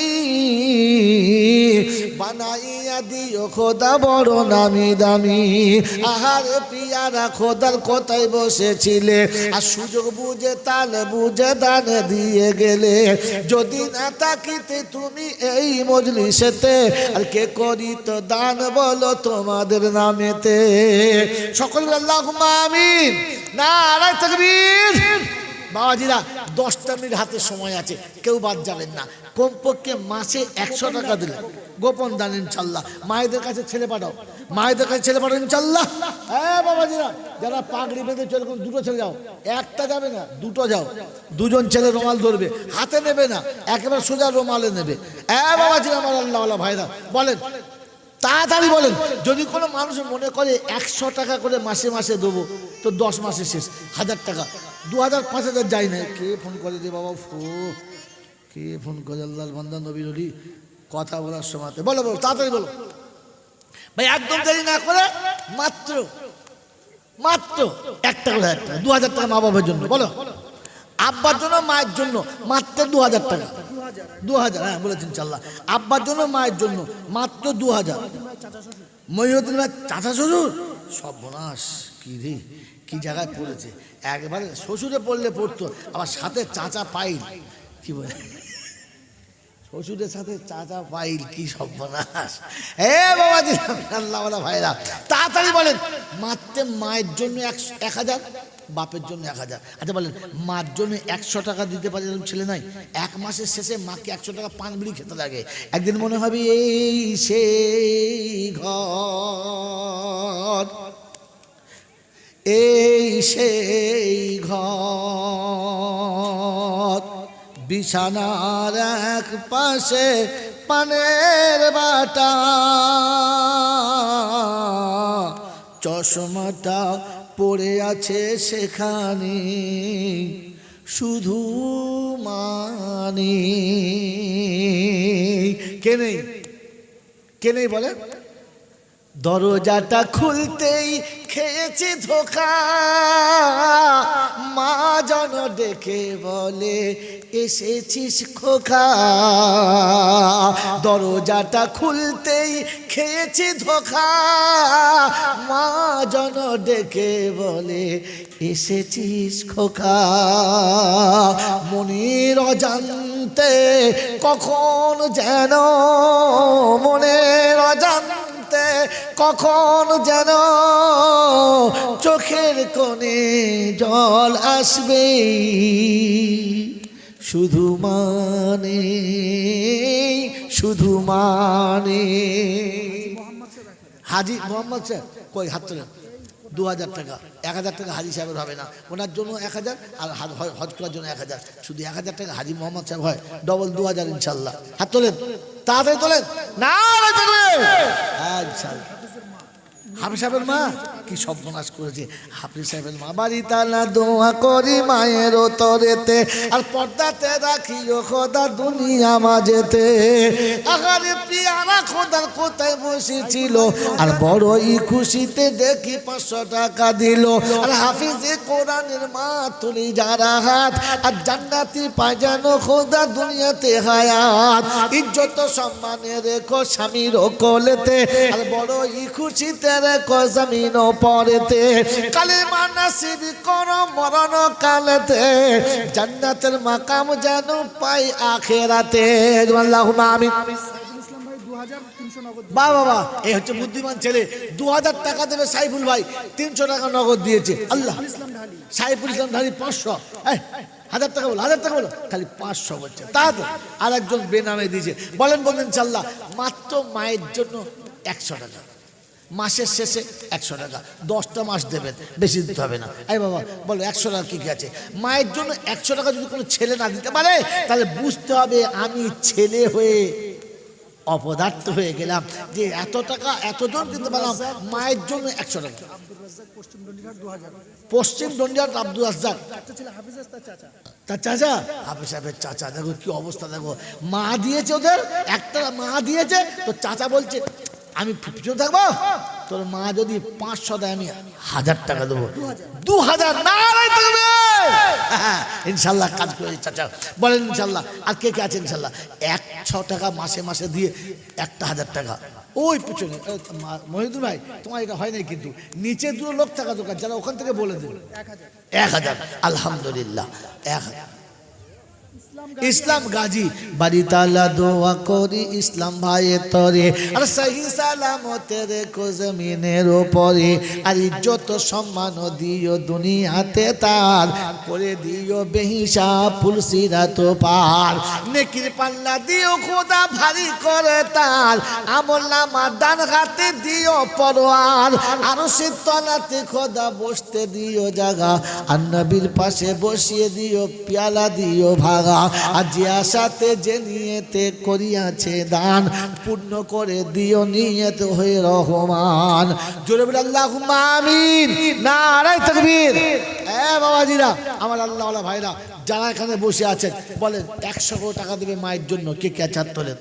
বানাইয়া দিও খোদা বড় নামি দামি আহারে পিয়ারা খোদার কোথায় বসেছিলে আর সুযোগ বুঝে তালে বুঝে দান দিয়ে গেলে, যদি না থাকিতে তুমি এই মজলিসেতে, আর কে করিত দান বলো তোমাদের নামেতে। সকল আল্লাহুম্মা আমিন। নারায়ে তাকবীর। বাবাজিরা 10টা মিনিট হাতে সময় আছে, কেউ বাদ যাবেন না। কমপক্ষে মাসে 100 টাকা দিলে গোপন দান ইনশাল্লাহ। মায়েদের কাছে ছেলে পাঠাও, মায়েদের কাছে ছেলে পাঠাও ইনশাল্লাহ। হ্যাঁ বাবাজিরা, যারা পাগড়ি বেঁধে চলে, দুটো ছেলে যাও, একটা যাবে না, দুটো যাও। দুজন ছেলে রুমাল ধরবে, হাতে নেবে না, একেবারে সোজা রুমালে নেবে। হ্যাঁ বাবাজিরা, আমার আল্লাহওয়ালা ভাইরা বলেন, তাড়াতাড়ি বলেন। যদি কোনো মানুষ মনে করে 100 টাকা করে মাসে মাসে দেবো, তো 10 মাসে শেষ, 1000 টাকা, 2000 5000 যায় না। কে ফোন করে রে বাবা, কে ফোন করে? আল্লাহর বান্দা নবীর ওলি কথা বলার সময়। বলো বলো, তাড়াতাড়ি বলো ভাই, একদম দেরি না করে। মাত্র মাত্র 1 টাকা, 2000 টাকা মা বাবার জন্য। বলো, আব্বার জন্য মায়ের জন্য মাত্র 2000 টাকা। 2000, হ্যাঁ বলেছেন ইনশাল্লাহ। আব্বার জন্য মায়ের জন্য মাত্র 2000। মহিউদ্দিন ভাই চাচা শ্বশুর, সর্বনাশ, কি রে, কি জায়গায় পড়েছে। একবারে শ্বশুরে পড়লে পড়তো, আবার সাথে চাচা পাইল, কি বলে, শ্বশুরের সাথে চাচা পাইল, কি সর্বনাশ। হে বাবাজি, আল্লাহওয়ালা ভাইরা তাড়াতাড়ি বলেন। মাত্র মায়ের জন্য 1000, বাপের জন্য 1000। আচ্ছা বলেন, মার জন্য 100 টাকা দিতে পারে এরকম ছেলে নাই? 1 মাসের শেষে মাকে 100 টাকা পান বিড়ি খেতে লাগে। একদিন মনে হবে এই সেই ঘর, এই সেই ঘর, বিছানার এক পাশে পানের বাটা, চশমাটা পড়ে আছে সেখানে, শুধু মানে কে নেই, কে নেই বলে? দরজাটা খুলতেই খেয়েছি ধোকা, মা যেন ডেকে বলে এসেছিস খোকা। দরজাটা খুলতেই খেয়েছি ধোকা, মা যেন ডেকে বলে এসেছিস খোকা। মনের অজান্তে কখন যেন, মনের অজান্তে কখন যেন চোখের কোণে জল আসবে, শুধু মানে, শুধু মানে। হাজি মোহাম্মদ স্যার কই, হাত তোলেন। 2000 টাকা, 1000 টাকা হাজি সাহেবের হবে না, ওনার জন্য 1000, আর হজ করার জন্য 1000, শুধু 1000 টাকা হাজি মোহাম্মদ সাহেব হয়, ডবল 2000 ইনশাল্লাহ। হাত তোলেন, তাড়াতাড়ি তোলেন। না ইনশাল্লাহ। হাফিজ সাহেবের মা কি সর্বনাশ করেছে। হাফিজ সাহেবের মা বাড়ি তালা দোয়া করি মায়ের তরেতে, আর পর্দাতে রাখিও খোদা দুনিয়া মাঝেতে। আগারে পিয়ারা খোদার কোথায় বসেছিল, আর বড়ই খুশিতে দেখি 500 টাকা দিল। আর হাফিজে কোরআনের মা তুলি যারা হাত, আর জান্নাতি পাজানো খোদা দুনিয়াতে হায়াত। ইজ্জত সম্মানে রেখো স্বামীর কোলেতে, আর বড়ই খুশিতে রেখো জমিন পরেতে। কালেমা নাসিব করো মরণ কালেতে, জান্নাতের মাকাম যেন পাই আখেরাতে। আল্লাহুম্মা আমিন। বাহ বাবা, এই হচ্ছে বুদ্ধিমান ছেলে। 2000 টাকা দেবে সাইফুল ভাই, 300 টাকা নগদ দিয়েছে। আল্লাহ, সাইফুল ইসলাম ধারী 500, 1000 টাকা বলো, 1000 টাকা বলো, খালি 500 বলছে। তারপর আর একজন বেনামে দিয়েছে। বলেন বলেন ইনশাল্লাহ। মাত্র মায়ের জন্য 100 টাকা, মাসের শেষে 100 টাকা, 10টা মাস দেবেন, বেশি দিতে হবে না। এই বাবা বলো 100 টাকা কি কি আছে? মায়ের জন্য 100 টাকা যদি কোনো ছেলে না দিতে পারে, তাহলে বুঝতে হবে আমি ছেলে হয়ে অপদার্থ হয়ে গেলাম, যে এত টাকা এতজন দিতে পারলাম, মায়ের জন্য 100 টাকা। পশ্চিম ডন্ডিহাট আব্দুল রাজ্জাক, তার চাচা, হাফিজ সাহেবের চাচা। দেখো কি অবস্থা, দেখো মা দিয়েছে, ওদের একটা মা দিয়েছে, তো চাচা বলছে আমি পিছনে থাকবো, তোর মা যদি 500 দেয় আমি 1000 টাকা দেবো। 2000 না ইনশাল্লাহ কাজ করে চাচা। বলেন ইনশাল্লাহ। আর কে কে আছে ইনশাল্লাহ? 100 টাকা মাসে মাসে দিয়ে 1000 টাকা ওই পিছনে। মহিদুল ভাই তোমার এটা হয় নাই, কিন্তু নিচে 2 লোক থাকা দরকার, যারা ওখান থেকে বলে দেবে 1000। আলহামদুলিল্লাহ 1000। ইসলাম গাজী বাড়ি তালা দোয়া করি ইসলাম ভাইয়ের তরে আর সহি সালামতের কো জমিনের ওপরে আর ইজ্জত সম্মান দিও দুনিয়াতে তার করে দিও বেহিসাব ফুলসিরাত পার নেকির পাল্লা দিও খোদা ভারী করে তার আমলনামা ডান হাতে দিও পরোয়ার আরশের তলাতে খোদা বসতে দিও জায়গা আর নবীর পাশে বসিয়ে দিও পেয়ালা দিও ভাগা আর যে আশাতে যে নিয়েতে করিয়াছে দান পূর্ণ করে দিও নিয়ত হয়ে রহমান জোরে বলে আল্লাহুম্মা আমিন নারায়ে তাকবীর এ বাবাজিরা আমার আল্লাহওয়ালা ভাইরা যারা এখানে বসে আছেন বলেন 100 কোটি টাকা দেবে মায়ের জন্য কে কে চার তোলেন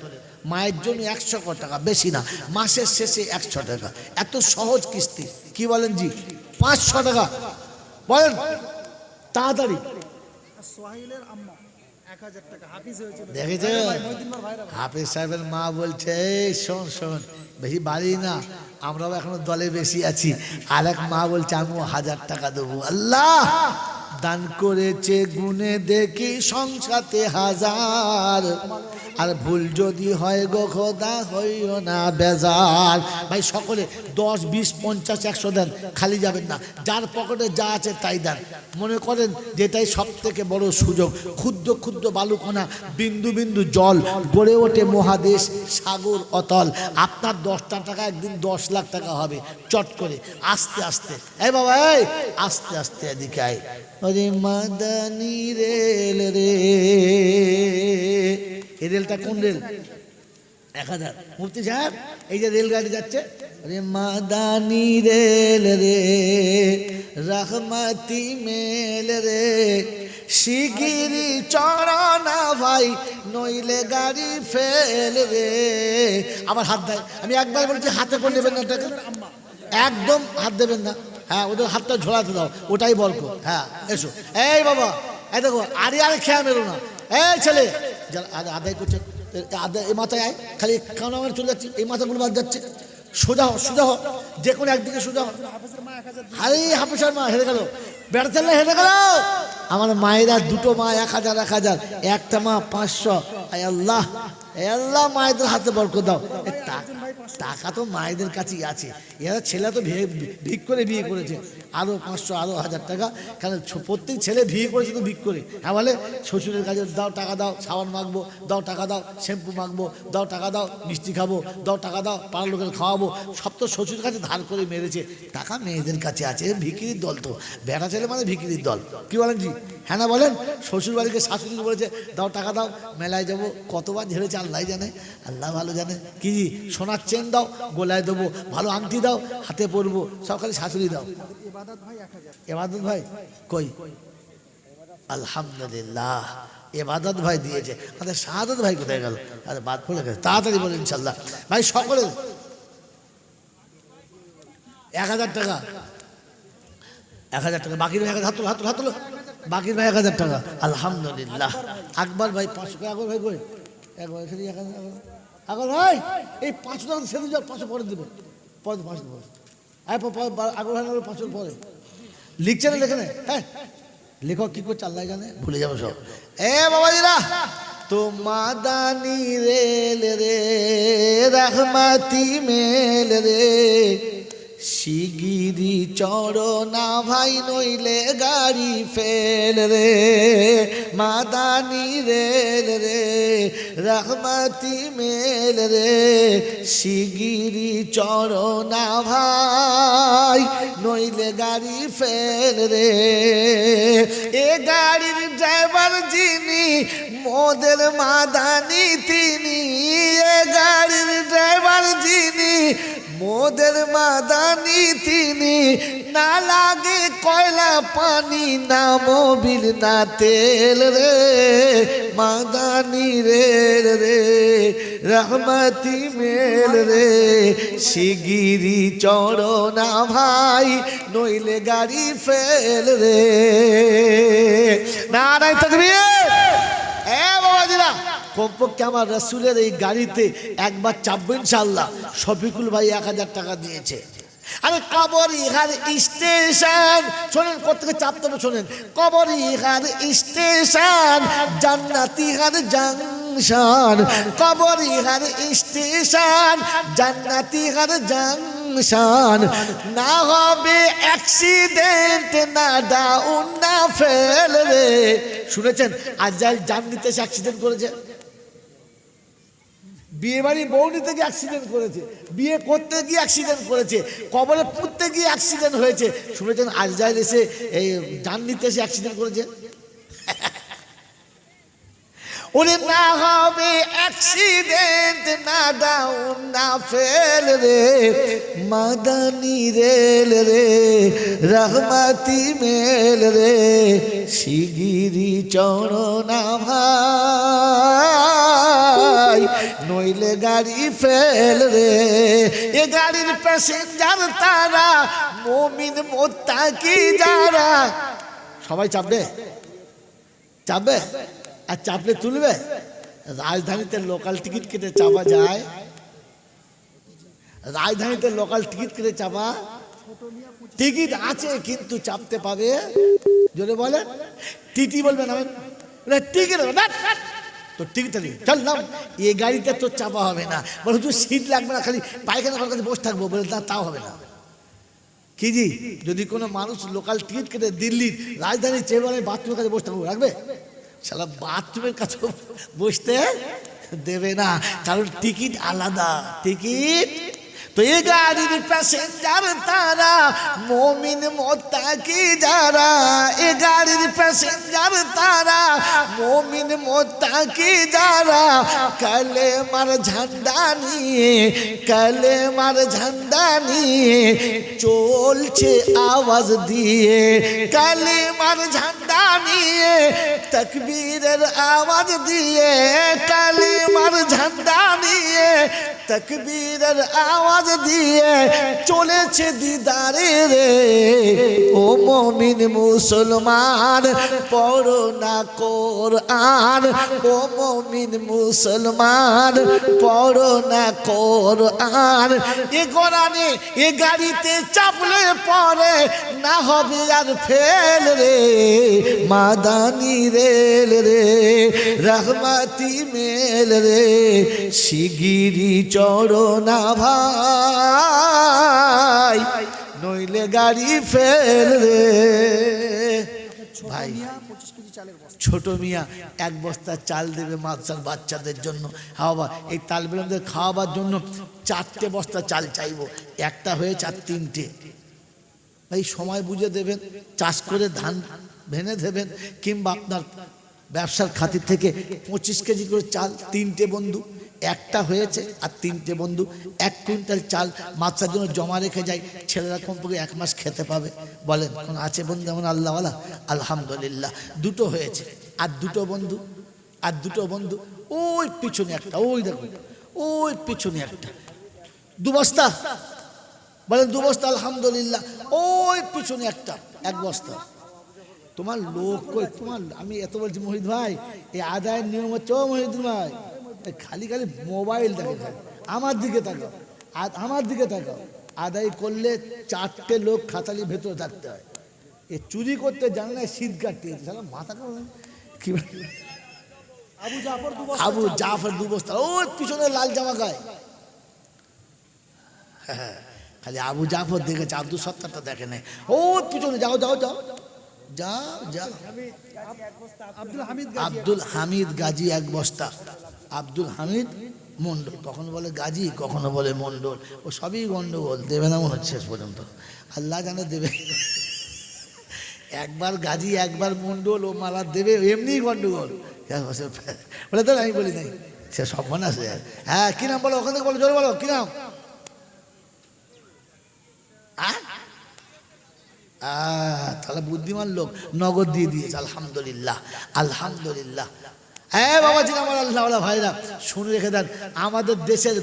মায়ের জন্য 100 কোটি টাকা বেশি না মাসের শেষে 100 টাকা এত সহজ কিস্তি কি বলেন জি 500 টাকা বলেন তাড়াতাড়ি সোহাইলের আম্মা 1000 টাকা হাফিজ হয়েছে দেখেছে হাফিজ সাহেবের মা বলছে এই শোন শোন বেশি বাড়ি না আমরাও এখনো দলে বেশি আছি আর এক মা বলছে আমিও 1000 টাকা দেবো আল্লাহ দান করেছে গুনে দেখি সংসাতে 1000 আর ভুল যদি হয় গো খোদা হইও না বেজার ভাই সকলে 10 20 50 100 দেন খালি যাবেন না যার পকেটে যা আছে তাই দেন মনে করেন যেটাই সব থেকে বড় সুযোগ ক্ষুদ্র ক্ষুদ্র বালুকণা বিন্দু বিন্দু জল গড়ে ওঠে মহাদেশ সাগর অতল আপনার 10টা টাকা একদিন 10 লাখ টাকা হবে চট করে আস্তে আস্তে এই বাবা এই আস্তে আস্তে এদিকে আয় ওরে মাদানি রেল রে এই রেলটা কোন রেল 1000 মুফতি সাহেব এই যে রেলগাড়ি যাচ্ছে রে মাদানি রেল রে রহমতি মেল রে শিগিরি চড়না ভাই নইলে গাড়ি ফেল রে আবার হাত দেয় আমি একবার বলছি হাতে করে নেবেন না টাকা একদম হাত দেবেন না হ্যাঁ ওদের হাতটা ঝোলাতে দাও ওটাই বলকো হ্যাঁ এসো এই বাবা এই দেখো আরে আরে খেয়া মেরো না এই ছেলে যারা আদায় করছে আদায় এই মাথায় আয় খালি কারণ আমার চলে যাচ্ছে এই মাথাগুলো বাদ যাচ্ছে সোজা হ যে কোনো একদিকে সোজা হ আরে হাফিজের মা হেরে গেল বেড়া চাললে হেরে গেল আমার মায়েরা দুটো মা 1000 1000 একটা মা 500 আয় আল্লাহ আল্লাহ মায়েদের হাতে বরকত দাও টাকা তো মায়েদের কাছেই আছে এরা ছেলে তো ভিক করে বিয়ে করেছে আরো 500 আরো 1000 টাকা কারণ প্রত্যেক ছেলে বিয়ে করেছে তো ভিক করে হ্যাঁ বলে শ্বশুরের কাছে দাও টাকা দাও সাবান মাখবো দাও টাকা দাও শ্যাম্পু মাখবো দাও টাকা দাও মিষ্টি খাবো দাও টাকা দাও পাড়ার লোকের খাওয়াবো সব তো শ্বশুরের কাছে ধার করে মেরেছে টাকা মেয়েদের কাছে আছে ভিখিরির দল তো বেটা ছেলে মানে ভিখিরির দল কি বলেন জি হ্যাঁ না বলেন শ্বশুর বাড়িকে শাশুড়ি বলেছে দাও টাকা দাও মেলায় যাবো কতবার ঝেড়েছে আল্লাহ জানে আল্লাহ ভালো জানে কি সোনার চেন দাও গলায় দেবো ভালো আংটি দাও হাতে পরবো সব খালি শাশুড়ি দাও এবাদত ভাই কই আলহামদুলিল্লাহ এবাদত ভাই দিয়েছে আমাদের শাহাদত ভাই কোথায় গেল আরে বাদ পড়ে গেছে তাড়াতাড়ি বলেন ইনশাল্লাহ ভাই সকলে 1000 টাকা 1000 টাকা বাকির ভাই 1000 হাত তোলো বাকির ভাই 1000 টাকা আলহামদুলিল্লাহ আকবর ভাই 500 টাকা ভাই কই একবার এখানে 1000 আগর ভাই এই 500 টাকা সেদিন যাও 500 পরে দেবে পরে 500 দেবো আগর ভাই 500 পরে লিখছে না লেখে হ্যাঁ লেখক কি করছে আল্লাহ জানে ভুলে যাবো সব এ বাবাজিরা তো মাদানি রেল রে রহমতি মেল রে শিগিরি চড়না ভাই নইলে গাড়ি ফেল রে মাদানি রেল রে রহমতি মেল রে শিগিরি চড়না ভাই নইলে গাড়ি ফেল রে এ গাড়ির ড্রাইভার যিনি মোদের মাদানি তিনি এ গাড়ির ড্রাইভার যিনি মোদের মাদানি তিনি না লাগে কয়লা পানি না মোবিল না তেল রে মাদানি রেল রে রহমতি মেল রে শিগিরি চড়না ভাই নইলে গাড়ি ফেল রে নারায়ে তাকবীর এ বাবাজিরা কমপক্ষে আমার রসুলের এই গাড়িতে একবার চাপবো ইনশাআল্লাহ শফিকুল ভাই 1000 টাকা দিয়েছে আরে কবরীঘাট স্টেশন শোনেন, কোথেকে চাপতে হবে শোনেন। কবরীঘাট স্টেশন জান্নাতীঘাট জাংশন, কবরীঘাট স্টেশন জান্নাতীঘাট জাংশন। না হবে অ্যাক্সিডেন্ট, না ডাউন না ফেল রে। শুনেছেন আজরাইল জান নিতে এসে অ্যাক্সিডেন্ট করেছে, বিয়ে বাড়ি বউ নিতে গিয়ে অ্যাক্সিডেন্ট করেছে, বিয়ে করতে গিয়ে অ্যাক্সিডেন্ট করেছে, কবরে পুঁততে গিয়ে অ্যাক্সিডেন্ট হয়েছে। শুনেছেন আজরাইল এসে এই জান নিতে এসে অ্যাক্সিডেন্ট করেছে। ওরে না হবে অ্যাক্সিডেন্ট, না ডাউন না ফেল রে, মাদানি রেল রে, রহমতি মেল রে, শিগিরি চড়না ভাই, নইলে গাড়ি ফেল রে। এ গাড়ির প্যাসেঞ্জার তারা, মুমিন মুত্তাকি যারা। সবাই চাপবে, চাপবে আর চাপলে তুলবে। রাজধানীতে লোকাল টিকিট কেটে চাপা যায়, রাজধানীতে লোকাল টিকিট কেটে চাপা, টিকিট আছে কিন্তু চাপতে পাবে জোরে বলে। টিটি বলবে না টিকিট তো টিকিট চল নাম, এই গাড়িতে তোর চাপা হবে না, বলে তুই সিট লাগবে না, খালি পায়খানা ঘর কাছে বসে থাকবো, বলে না তাও হবে না। কি জি, যদি কোনো মানুষ লোকাল টিকিট কেটে দিল্লির রাজধানী চেয়ে বাথরুমের কাছে বসে থাকবো, রাখবে? শালা বাথরুমের কাছে বসতে দেবে না, কারণ টিকিট আলাদা। টিকিট তো এই গাড়ির প্যাসেঞ্জার তারা, মুমিন মুত্তাকি যারা। এ গাড়ির প্যাসেঞ্জার তারা, মুমিন মুত্তাকি যারা। কালেমার ঝান্ডা নিয়ে, কালেমার ঝান্ডা নিয়ে চলছে আওয়াজ দিয়ে, কালেমার ঝান্ডা নিয়ে তাকবীরের আওয়াজ দিয়ে, কালেমার ঝান্ডা নিয়ে তাকবীরের আওয়াজ দিয়ে চলেছে দিদারে রে। ও মুমিন মুসলমান পড়ো না কোরআন, ও মুমিন মুসলমান পড়ো না কোরআন। এ কোরআনে এ গাড়িতে চাপলে পরে না হবে আর ফেল রে, মাদানি রেল রে, রহমতি মেল রে, শিগিরি চড়ো না ভাই, নইলে গাড়ি ফেল রে। ভাই ছোট মিয়া এক বস্তা চাল দেবে মাদ্রাসার বাচ্চাদের জন্য, হাওয়া এই তালবেলদের খাওয়াবার জন্য 4টে বস্তা চাল চাইবো, একটা হয়েছে আর 3টে। ভাই সময় বুঝে দেবেন, চাষ করে ধান ভেনে দেবেন, কিংবা আপনার ব্যবসার খাতির থেকে 25 কেজি করে চাল 3টে বন্ধু, একটা হয়েছে আর 3টে বন্ধু 1 কুইন্টাল চাল মাদ্রাসার জন্য জমা রেখে যায়, ছেলেরা কমপক্ষে 1 মাস খেতে পাবে। বলেন কোন আছে বন্ধু এমন আল্লাহওয়ালা? আলহামদুলিল্লাহ, 2টো হয়েছে। আর 2টো বন্ধু, আর 2টো বন্ধু ওই পিছনে একটা, ওই দেখুন ওই পিছনে একটা, 2 বস্তা। বলেন 2 বস্তা আলহামদুলিল্লাহ। ওই পিছনে একটা 1 বস্তা। তোমার লোক কই? তোমার আমি এত বলছি মহিদ ভাই, এই আদায়ের নিয়ম হচ্ছে, ও মহিউদ্দিন ভাই খালি খালি মোবাইল দেখে, আমার দিকে তাকাও, আমার দিকে তাকাও। আদায় করলে 4টে লোক খাতালি ভেতরে থাকতে হয়। এ চুরি করতে জানে না, শীত কাটতে মাথা কি। আবু জাফর 2 বস্তা, ওই পিছনে লাল জামা গায়ে। হ্যাঁ খালি আবু জাফর দেখেছে, আব্দুল সত্তারটা দেখে নাই। ও পিছনে যাও যাও যাও যাও যাও। আব্দুল হামিদ গাজী 1 বস্তা। আব্দুল হামিদ মন্ডল, কখনো বলে গাজী কখনো বলে মন্ডল, ও সবই গন্ডগোল, দেবে না মনে হচ্ছে শেষ পর্যন্ত, আল্লাহ জানে দেবে। একবার গাজী একবার মন্ডল, ও মালা দেবে, এমনি গন্ডগোল বলে। তো আমি বলি নাই, সে সব মনে আছে। হ্যাঁ কি নাম বলো, ওখান থেকে বলো, জোরে বলো কি নাম? তাহলে বুদ্ধিমান লোক, নগদ দিয়ে দিয়েছে। আলহামদুলিল্লাহ আলহামদুলিল্লাহ। হ্যাঁ বাবাজি আমার আল্লাহওয়ালা ভাইরা শুনে রেখে দেন, আমাদের দেশের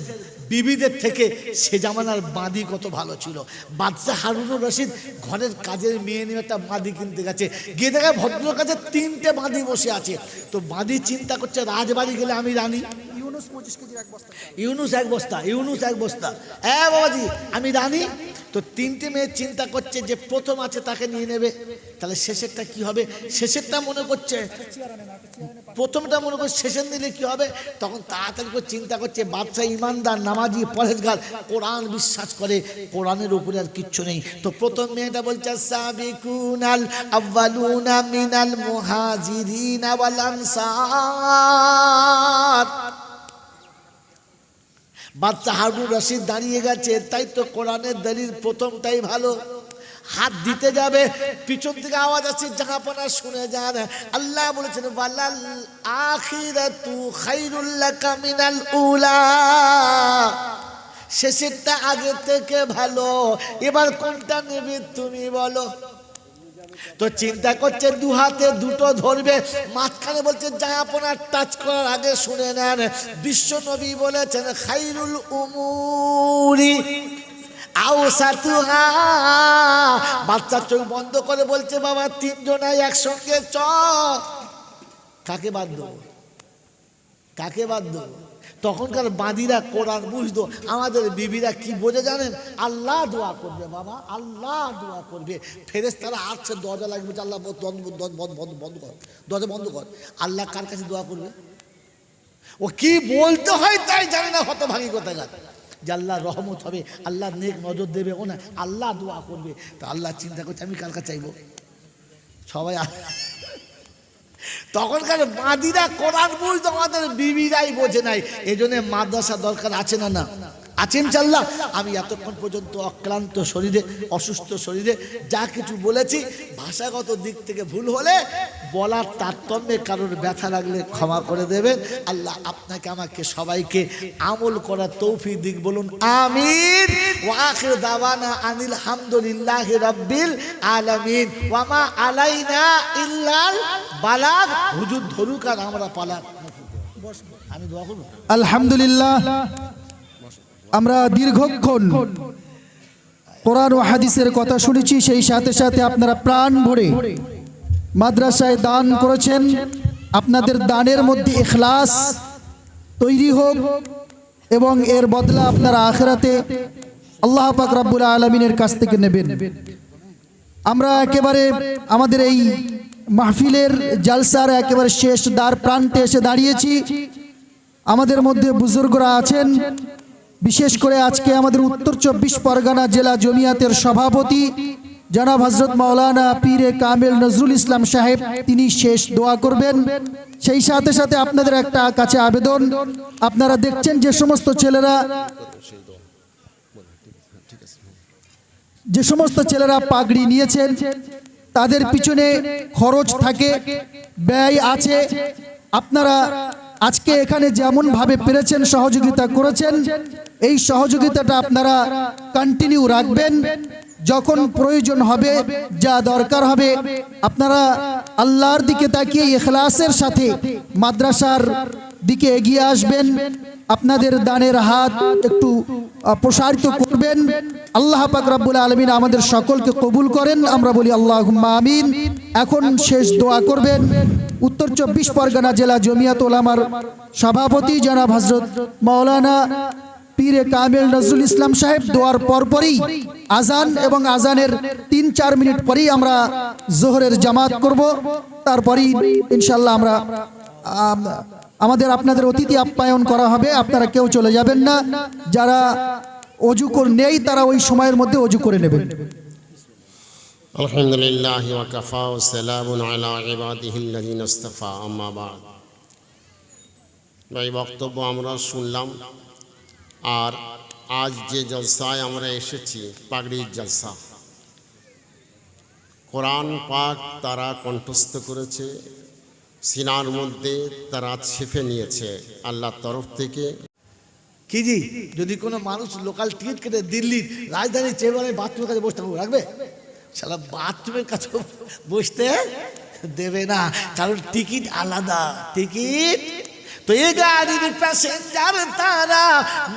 বিবিদের থেকে সে জামানার বাঁধি কত ভালো ছিল। বাদশাহ হারুনুর রশিদ ঘরের কাজের মেয়ে নিয়ে একটা বাঁধি কিনতে গেছে, গিয়ে দেখা ভদ্রের কাছে 3টে বাঁধি বসে আছে। তো বাঁধি চিন্তা করছে রাজবাড়ি গেলে আমি রানী। ইউনুস 1 বস্তা, ইউনুস 1 বস্তা। হ্যাঁ বাবাজি আমি রানী। তো তিনটে মেয়ে চিন্তা করছে যে প্রথম আছে তাকে নিয়ে নেবে, তাহলে শেষেরটা কি হবে? শেষেরটা মনে করছে, প্রথমটা মনে করছে শেষের নিলে কি হবে। তখন তাড়াতাড়ি করে চিন্তা করছে বাচ্চা ইমানদার, নামাজি, পরহেজগার, কোরআন বিশ্বাস করে, কোরআনের উপরে আর কিচ্ছু নেই। তো প্রথম মেয়েটা বলছে সাবিকুনাল আউয়ালুনা মিনাল মুহাজিরিনা ওয়াল আনসার। বাচ্চা হারুন রশিদ দাঁড়িয়ে গেছে, তাই তো কোরআনের দলিল প্রথমটাই ভালো। হাত দিতে যাবে, পিছন থেকে আওয়াজ আসছে, জাহাপনা শুনে যান, আল্লাহ বলেছেন ওয়ালাল আখিরাতু খায়রুল লাকা মিনাল উলা, শেষেরটা আগে থেকে ভালো। এবার কোনটা নেবে তুমি বলো? তো চিন্তা করছে দু হাতে দুটো ধরবে, মাঝখানে বলছে জাহাপনা টাচ করার আগে শুনে নেন, বিশ্ব নবী বলেছেন খায়রুল উমুরি আওসাতুহা। বাচ্চা চোখ বন্ধ করে বলছে বাবা তিনজনাই একসঙ্গে চ। কাকে বাদ দেবো? কাকে বাদ দেবো? তখনকার বাঁদিরা কোরআন বুঝতো, আমাদের বিবিরা কি বোঝে জানেন? আল্লাহ দোয়া করবে বাবা, আল্লাহ দোয়া করবে। ফেরেশতারা আসছে, দরজা লাগবে, আল্লাহ বন্ধ কর, দরজা বন্ধ কর। আল্লাহ কার কাছে দোয়া করবে? ও কি বলতে হয় তাই জানে না, হতভাগী কোথাকার। যে আল্লাহ রহমত হবে, আল্লাহ নেক নজর দেবে, ও না, আল্লাহ দোয়া করবে। তো আল্লাহ চিন্তা করছে আমি কার কাছে চাইবো? সবাই তখনকার মাদিরা কোরআন বুঝতো, আমাদের বিবিরাই বোঝে নাই। এই জন্য মাদ্রাসা দরকার আছে না? না আছে ইনশাআল্লাহ। আমি এতক্ষণ পর্যন্ত অক্লান্ত শরীরে, অসুস্থ শরীরে যা কিছু বলেছি, ভাষাগত দিক থেকে ভুল হলে বলার তারতম্যে কারোর ব্যথা লাগলে ক্ষমা করে দেবেন। আল্লাহ আপনাকে আমাকে সবাইকে আমল করার তৌফিক দিক, বলুন আমিন। ওয়া আখির দাওয়ানা আনিল হামদুলিল্লাহি রাব্বিল আলামিন ওয়া মা আলাইনা ইল্লাল বালাগ। হুজুর ধরুক আর আমরা পালাক। আমি দোয়া করব। আলহামদুলিল্লাহ, আমরা দীর্ঘক্ষণ কোরআন ও হাদিসের কথা শুনেছি, সেই সাথে সাথে আপনারা প্রাণ ভরে মাদ্রাসায় দান করেছেন। আপনাদের দানের মধ্যে ইখলাস তৈরি হোক এবং এর বদলা আপনারা আখিরাতে আল্লাহ পাক রব্বুল আলামিনের কাছ থেকে নেবেন। আমরা একেবারে আমাদের এই মাহফিলের জালসার একেবারে শেষ দ্বার প্রান্তে এসে দাঁড়িয়েছি। আমাদের মধ্যে বুজুর্গরা আছেন, বিশেষ করে আজকে আমাদের উত্তর 24 পরগনা জেলা জমিয়াতের সভাপতি জনাব হযরত মাওলানা পীরে কামেল নজরুল ইসলাম সাহেব, তিনি শেষ দোয়া করবেন। সেই সাথে সাথে আপনাদের একটা কাছে আবেদন, আপনারা দেখছেন যে সমস্ত ছেলেরা পাগড়ি নিয়েছেন, তাদের পিছনে খরচ থাকে, ব্যয় আছে। আপনারা আজকে এখানে যেমন ভাবে পেরেছেন সহযোগিতা করেছেন, এই সহযোগিতাটা আপনারা কন্টিনিউ রাখবেন। যখন প্রয়োজন হবে, যা দরকার হবে, আপনারা আল্লাহর দিকে তাকিয়ে ইখলাসের সাথে মাদ্রাসার দিকে এগিয়ে আসবেন। আপনাদের দানের হাত একটু প্রসারিত করবেন। আল্লাহ পাক রব্বুল আলামিন আমাদের সকলকে কবুল করেন, আমরা বলি আল্লাহুম্মা আমিন। এখন শেষ দোয়া করবেন উত্তর 24 পরগনা জেলা জমিয়াত উলামার সভাপতি জনাব হযরত মাওলানা পীরে কামেল নজরুল ইসলাম সাহেব। দোয়ার পরপরই আজান এবং আজানের 3-4 মিনিট পরেই আমরা জোহরের জামাত করব। তারপরেই ইনশাআল্লাহ আমরা আপনাদের অতিথি আপ্যায়ন করা হবে। আপনারা কেউ চলে যাবেন না, যারা ওযু নেই তারা ওই সময়ের মধ্যে ওযু করে নেবেন। আলহামদুলিল্লাহ ওয়া কাফা ওয়া সালামুন আলা ইবাদিহিল্লাযিনা ইসতাফা, আম্মা বাদ। এই বক্তব্য আমরা শুনলাম, আর আজ যে জলসায় আমরা এসেছি, পাগড়ির জলসা, কোরআন পাক তারা কণ্ঠস্থ করেছে, সিনার মধ্যে তারা ছেপে নিয়েছে আল্লাহর তরফ থেকে। কি জি, যদি কোনো মানুষ লোকাল টিকিট কেটে দিল্লির রাজধানী চেম্বারে বাথরুমের কাছে বসতে রাখবে? শালা বাথরুমের কাছে বসতে দেবে না, কারণ টিকিট আলাদা। টিকিট তো এ গাড়ির প্যাসেঞ্জার তারা,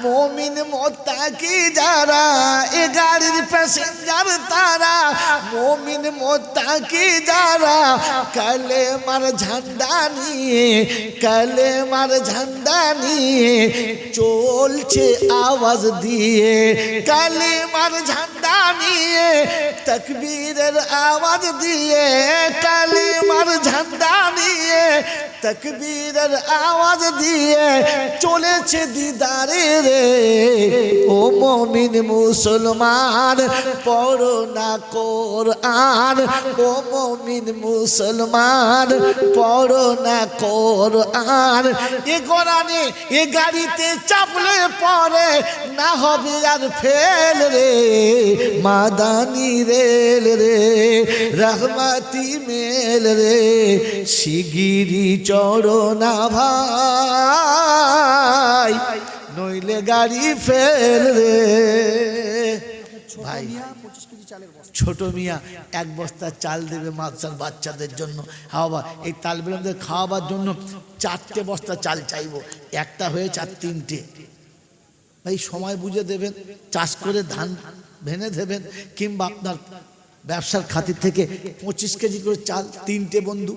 মুমিন মুত্তাকি যারা, এ গাড়ির প্যাসেঞ্জার তারা, মুমিন মুত্তাকি যারা, কালেমার ঝান্ডা নিয়ে, কালেমার ঝান্ডা নিয়ে চলছে আওয়াজ দিয়ে, কালেমার ঝান্ডা নিয়ে, তাকবীরের আওয়াজ দিয়ে, কালেমার ঝান্ডা নিয়ে, তাকবীরের আওয়াজ দিয়ে চলেছে দিদারে রে। ও মুমিন মুসলমান পড়ো না কোরআন, ও মুমিন মুসলমান পড়ো না কোরআন। এ কোরআনে এ গাড়িতে চাপলে পরে না হবে আর ফেল রে, মাদানি রেল রে, রহমতি মেল রে, শিগগিরি চড়ো না ভাই, নইলে গাড়ি ফেল রে। ভাই ছোট মিয়া এক বস্তা চাল দেবে মাদ্রাসার বাচ্চাদের জন্য, হাওয়া এই তালবেলামদের খাওয়াবার জন্য 4টে বস্তা চাল চাইবো, একটা হয়েছে আর 3টে। ভাই সময় বুঝে দেবেন, চাষ করে ধান ভেনে দেবেন, কিংবা আপনার ব্যবসার খাতির থেকে 25 কেজি করে চাল, 3টে বন্ধু,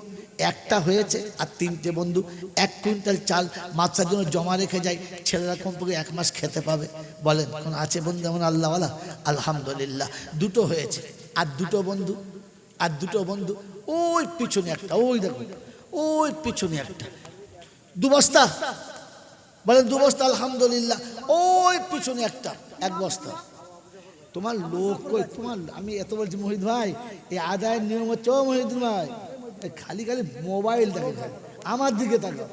একটা হয়েছে আর 3টে বন্ধু 1 কুইন্টাল চাল মাদ্রাসার জন্য জমা রেখে যায়, ছেলেরা কমপক্ষে 1 মাস খেতে পাবে। বলেন কোন আছে বন্ধু এমন আল্লাহওয়ালা? আলহামদুলিল্লাহ, 2টো হয়েছে, আর 2টো বন্ধু, আর 2টো বন্ধু, ওই পিছনে একটা, ওই দেখুন ওই পিছনে একটা, 2 বস্তা, বলেন 2 বস্তা আলহামদুলিল্লাহ, ওই পিছনে একটা 1 বস্তা। তোমার লোক কই? তোমার আমি এত বলছি মহিদ ভাই, এই আদায়ের নিয়ম হচ্ছে, ও মহিদ ভাই খালি খালি মোবাইল দেখে, খালি আমার দিকে তাকাও,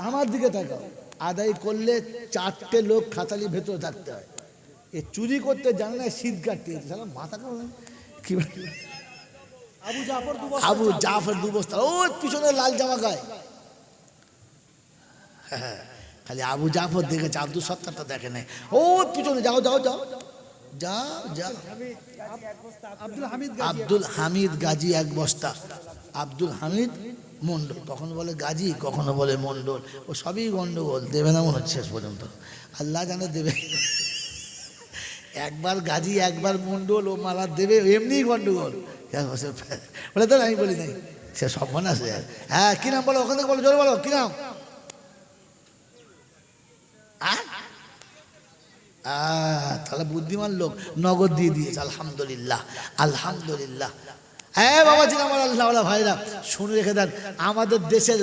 আমার দিকে তাকাও। আদায় করলে 4টে লোক খাতালি ভেতরে থাকতে হয়, এ চুরি করতে জানে না, শীত কাটতে মাথা কি আবু জাফর 2 বস্তা, ওই পিছনে লাল জামা গায়ে। হ্যাঁ, খালি আবু জাফর দেখেছে, আব্দুল সত্তারটা দেখে নাই। ও পিছনে যাও যাও যাও যাও যাও। আব্দুল হামিদ গাজী 1 বস্তা, আব্দুল হামিদ মন্ডল, কখনো বলে গাজী কখনো বলে মন্ডল, ও সবই গন্ডগোল, দেবে না মনে হচ্ছে শেষ পর্যন্ত, আল্লাহ জানে দেবে। একবার গাজী একবার মন্ডল, ও মালা দেবে, এমনি গন্ডগোল বলে তো, আমি বলি নাই সে সব মনে আছে। হ্যাঁ কি নাম বলো, ওখান থেকে বলো, জোরে বলো কি নাম? তাহলে বুদ্ধিমান লোক, নগদ দিয়ে দিয়েছে, আলহামদুলিল্লাহ আলহামদুলিল্লাহ। হ্যাঁ বাবাজি আমার আল্লাহওয়ালা ভাইরা শুনে রেখে দেন, আমাদের দেশের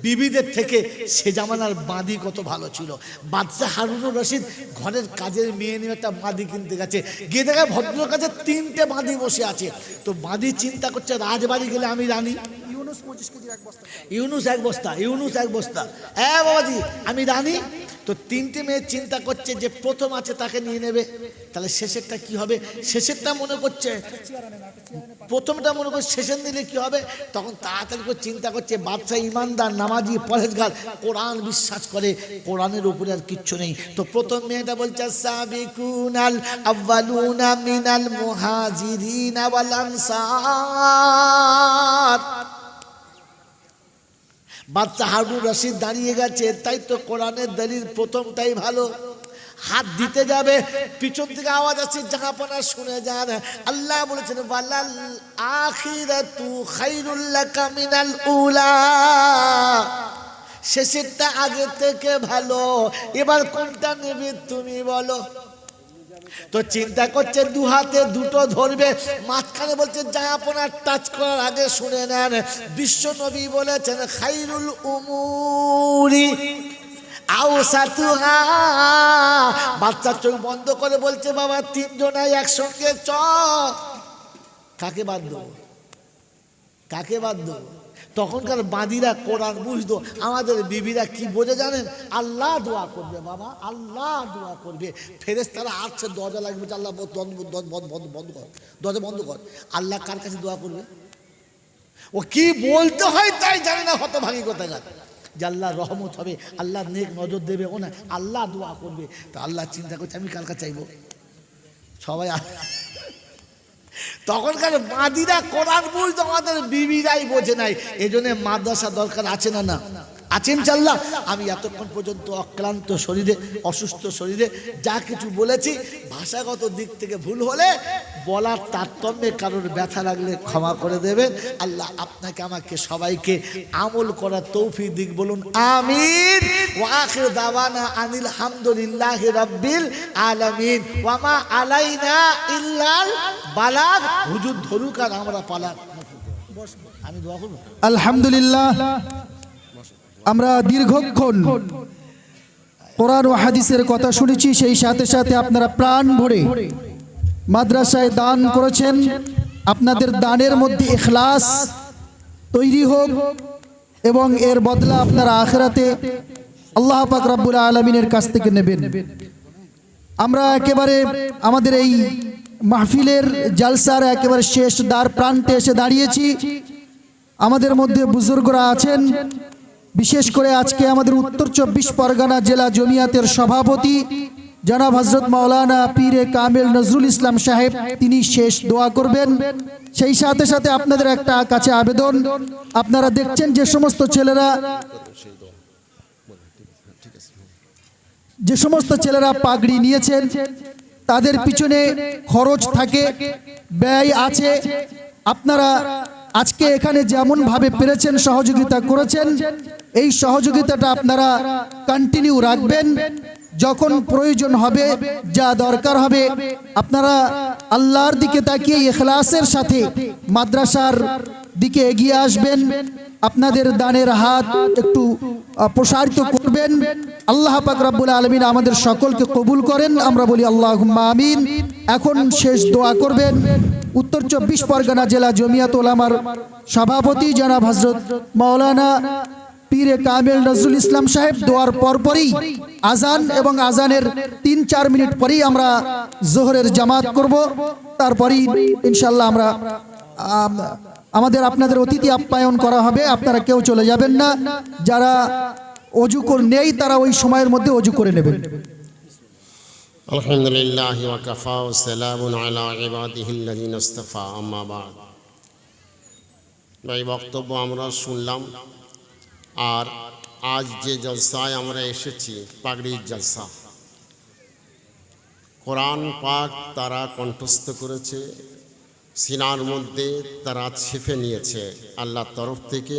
বিবিদের থেকে সে জামানার বাঁধি কত ভালো ছিল। বাদশাহ হারুনুর রশিদ ঘরের কাজের মেয়ে নিয়ে একটা বাঁধি কিনতে গেছে, গিয়ে দেখে ভদ্রের কাছে 3টে বাঁধি বসে আছে। তো বাঁধি চিন্তা করছে, রাজবাড়ি গেলে আমি রানী, ইউনুস 1 বস্তা, ইউনুস 1 বস্তা, হ্যাঁ বাবাজি আমি রানী। তো 3টে মেয়ে চিন্তা করছে যে প্রথম আছে তাকে নিয়ে নেবে, তাহলে শেষেরটা কি হবে? শেষেরটা মনে করছে, প্রথমটা মনে করছে শেষের নিলে কি হবে, তখন তাড়াতাড়ি করে চিন্তা করছে বাদশাহ ইমানদার, নামাজি, পরহেজগার, কোরআন বিশ্বাস করে, কোরআনের উপরে আর কিচ্ছু নেই। তো প্রথম মেয়েটা বলছে সাবিকুনাল আউয়ালুনা মিনাল মুহাজিরিনা ওয়াল আনসার। বাদশাহ হারুনুর রশিদ দাঁড়িয়ে গেছে, তাই তো কোরআনের দলিল প্রথমটাই ভালো। হাত দিতে যাবে, পিছন থেকে আওয়াজ আছে, জাহাপনা শুনে যান, আল্লাহ বলেছেন ওয়ালাল আখিরাতু খায়রুল লাকা মিনাল উলা, শেষেরটা আগে থেকে ভালো, এবার কোনটা নেবে তুমি বলো। তো চিন্তা করছে, 2 হাতে 2টো ধরবে, মাঝখানে বলছে জাহাপনা টাচ করার আগে শুনে নেন, বিশ্ব নবী বলেছেন খায়রুল উমুরি আওসাতুহা। বাচ্চা চোখ বন্ধ করে বলছে বাবা 3 জনাই একসঙ্গে চ, কাকে বাদ দেবো, কাকে বাদ দেবো? তখনকার বাঁদিরা কোরআন বুঝতো, আমাদের বিবিরা কি বোঝে জানেন? আল্লাহ দোয়া করবে বাবা, আল্লাহ দোয়া করবে, ফেরেশতারা আসছে, দরজা লাগবে, আল্লাহ বন্ধ কর, দরজা বন্ধ কর। আল্লাহ কার কাছে দোয়া করবে? ও কি বলতে হয় তাই জানে না, হতভাগী কোথাকার, যে আল্লাহ রহমত হবে, আল্লাহ নেক নজর দেবে, ও না, আল্লাহ দোয়া করবে। তো আল্লাহ চিন্তা করছে আমি কার কাছে চাইবো? সবাই তখনকার বাঁদিরা কোরআন বুঝতো, আমাদের বিবিরাই বোঝে নাই। এই জন্য মাদ্রাসা দরকার আছে না? না আছে ইনশাআল্লাহ। আমি এতক্ষণ পর্যন্ত অক্লান্ত শরীরে, অসুস্থ শরীরে যা কিছু বলেছি, ভাষাগত দিক থেকে ভুল হলে বলার তারতম্যে কারোর ব্যথা লাগলে ক্ষমা করে দেবেন। আল্লাহ আপনাকে আমাকে সবাইকে আমল করার তৌফিক দিক, বলুন আমিন। ওয়া আখির দাওয়ানা আনিল হামদুলিল্লাহি রাব্বিল আলামিন ওয়া মা আলাইনা ইল্লাল বালাগ। হুজুর ধরুক আর আমরা পালাক। আমি দোয়া করব। আলহামদুলিল্লাহ, আমরা দীর্ঘক্ষণ কোরআন ও হাদিসের কথা শুনেছি, সেই সাথে সাথে আপনারা প্রাণ ভরে মাদ্রাসায় দান করেছেন। আপনাদের দানের মধ্যে ইখলাস তৈরি হোক এবং এর বদলা আপনারা আখিরাতে আল্লাহ পাক রব্বুল আলামিনের কাছ থেকে নেবেন। আমরা একেবারে আমাদের এই মাহফিলের জালসার একেবারে শেষ দ্বার প্রান্তে এসে দাঁড়িয়েছি। আমাদের মধ্যে বুজুর্গরা আছেন, বিশেষ করে আজকে আমাদের উত্তর 24 পরগনা জেলা জমিয়াতের সভাপতি জনাব হযরত মাওলানা পীরে কামেল নজরুল ইসলাম সাহেব, তিনি শেষ দোয়া করবেন। সেই সাথে সাথে আপনাদের একটা কাছে আবেদন, আপনারা দেখছেন যে সমস্ত ছেলেরা পাগড়ি নিয়েছেন, তাদের পিছনে খরচ থাকে, ব্যয় আছে। আপনারা আজকে এখানে যেমন ভাবে পেরেছেন সহযোগিতা করেছেন, এই সহযোগিতাটা আপনারা কন্টিনিউ রাখবেন। যখন প্রয়োজন হবে, যা দরকার হবে, আপনারা আল্লাহর দিকে তাকিয়ে ইখলাসের সাথে মাদ্রাসার দিকে এগিয়ে আসবেন। আপনাদের দানের হাত একটু প্রসারিত করবেন। আল্লাহ পাক রব্বুল আলামিন আমাদের সকলকে কবুল করেন, আমরা বলি আল্লাহুম্মা আমিন। এখন শেষ দোয়া করবেন উত্তর 24 পরগনা জেলা জমিয়াত উলামার সভাপতি জনাব হযরত মাওলানা পীরে কামেল নজরুল ইসলাম সাহেব। দোয়ার পরপরই আজান এবং আজানের 3-4 মিনিট পরেই আমরা জোহরের জামাত করব। তারপরেই ইনশাআল্লাহ আমরা আপনাদের অতিথি আপ্যায়ন করা হবে। আপনারা কেউ চলে যাবেন না, যারা অজু নেই তারা ওই সময়ের মধ্যে অজু করে নেবেন। আলহামদুলিল্লাহ ওয়া কাফা ওয়া সালামুন আলা ইবাদিহিল্লাযিনা ইসতাফা, আম্মা বাদ। এই বক্তব্য আমরা শুনলাম। আর আজ যে জলসায় আমরা এসেছি, পাগড়ির জলসা, কোরআন পাক তারা কণ্ঠস্থ করেছে, সিনার মধ্যে তারা ছেপে নিয়েছে। আল্লাহর তরফ থেকে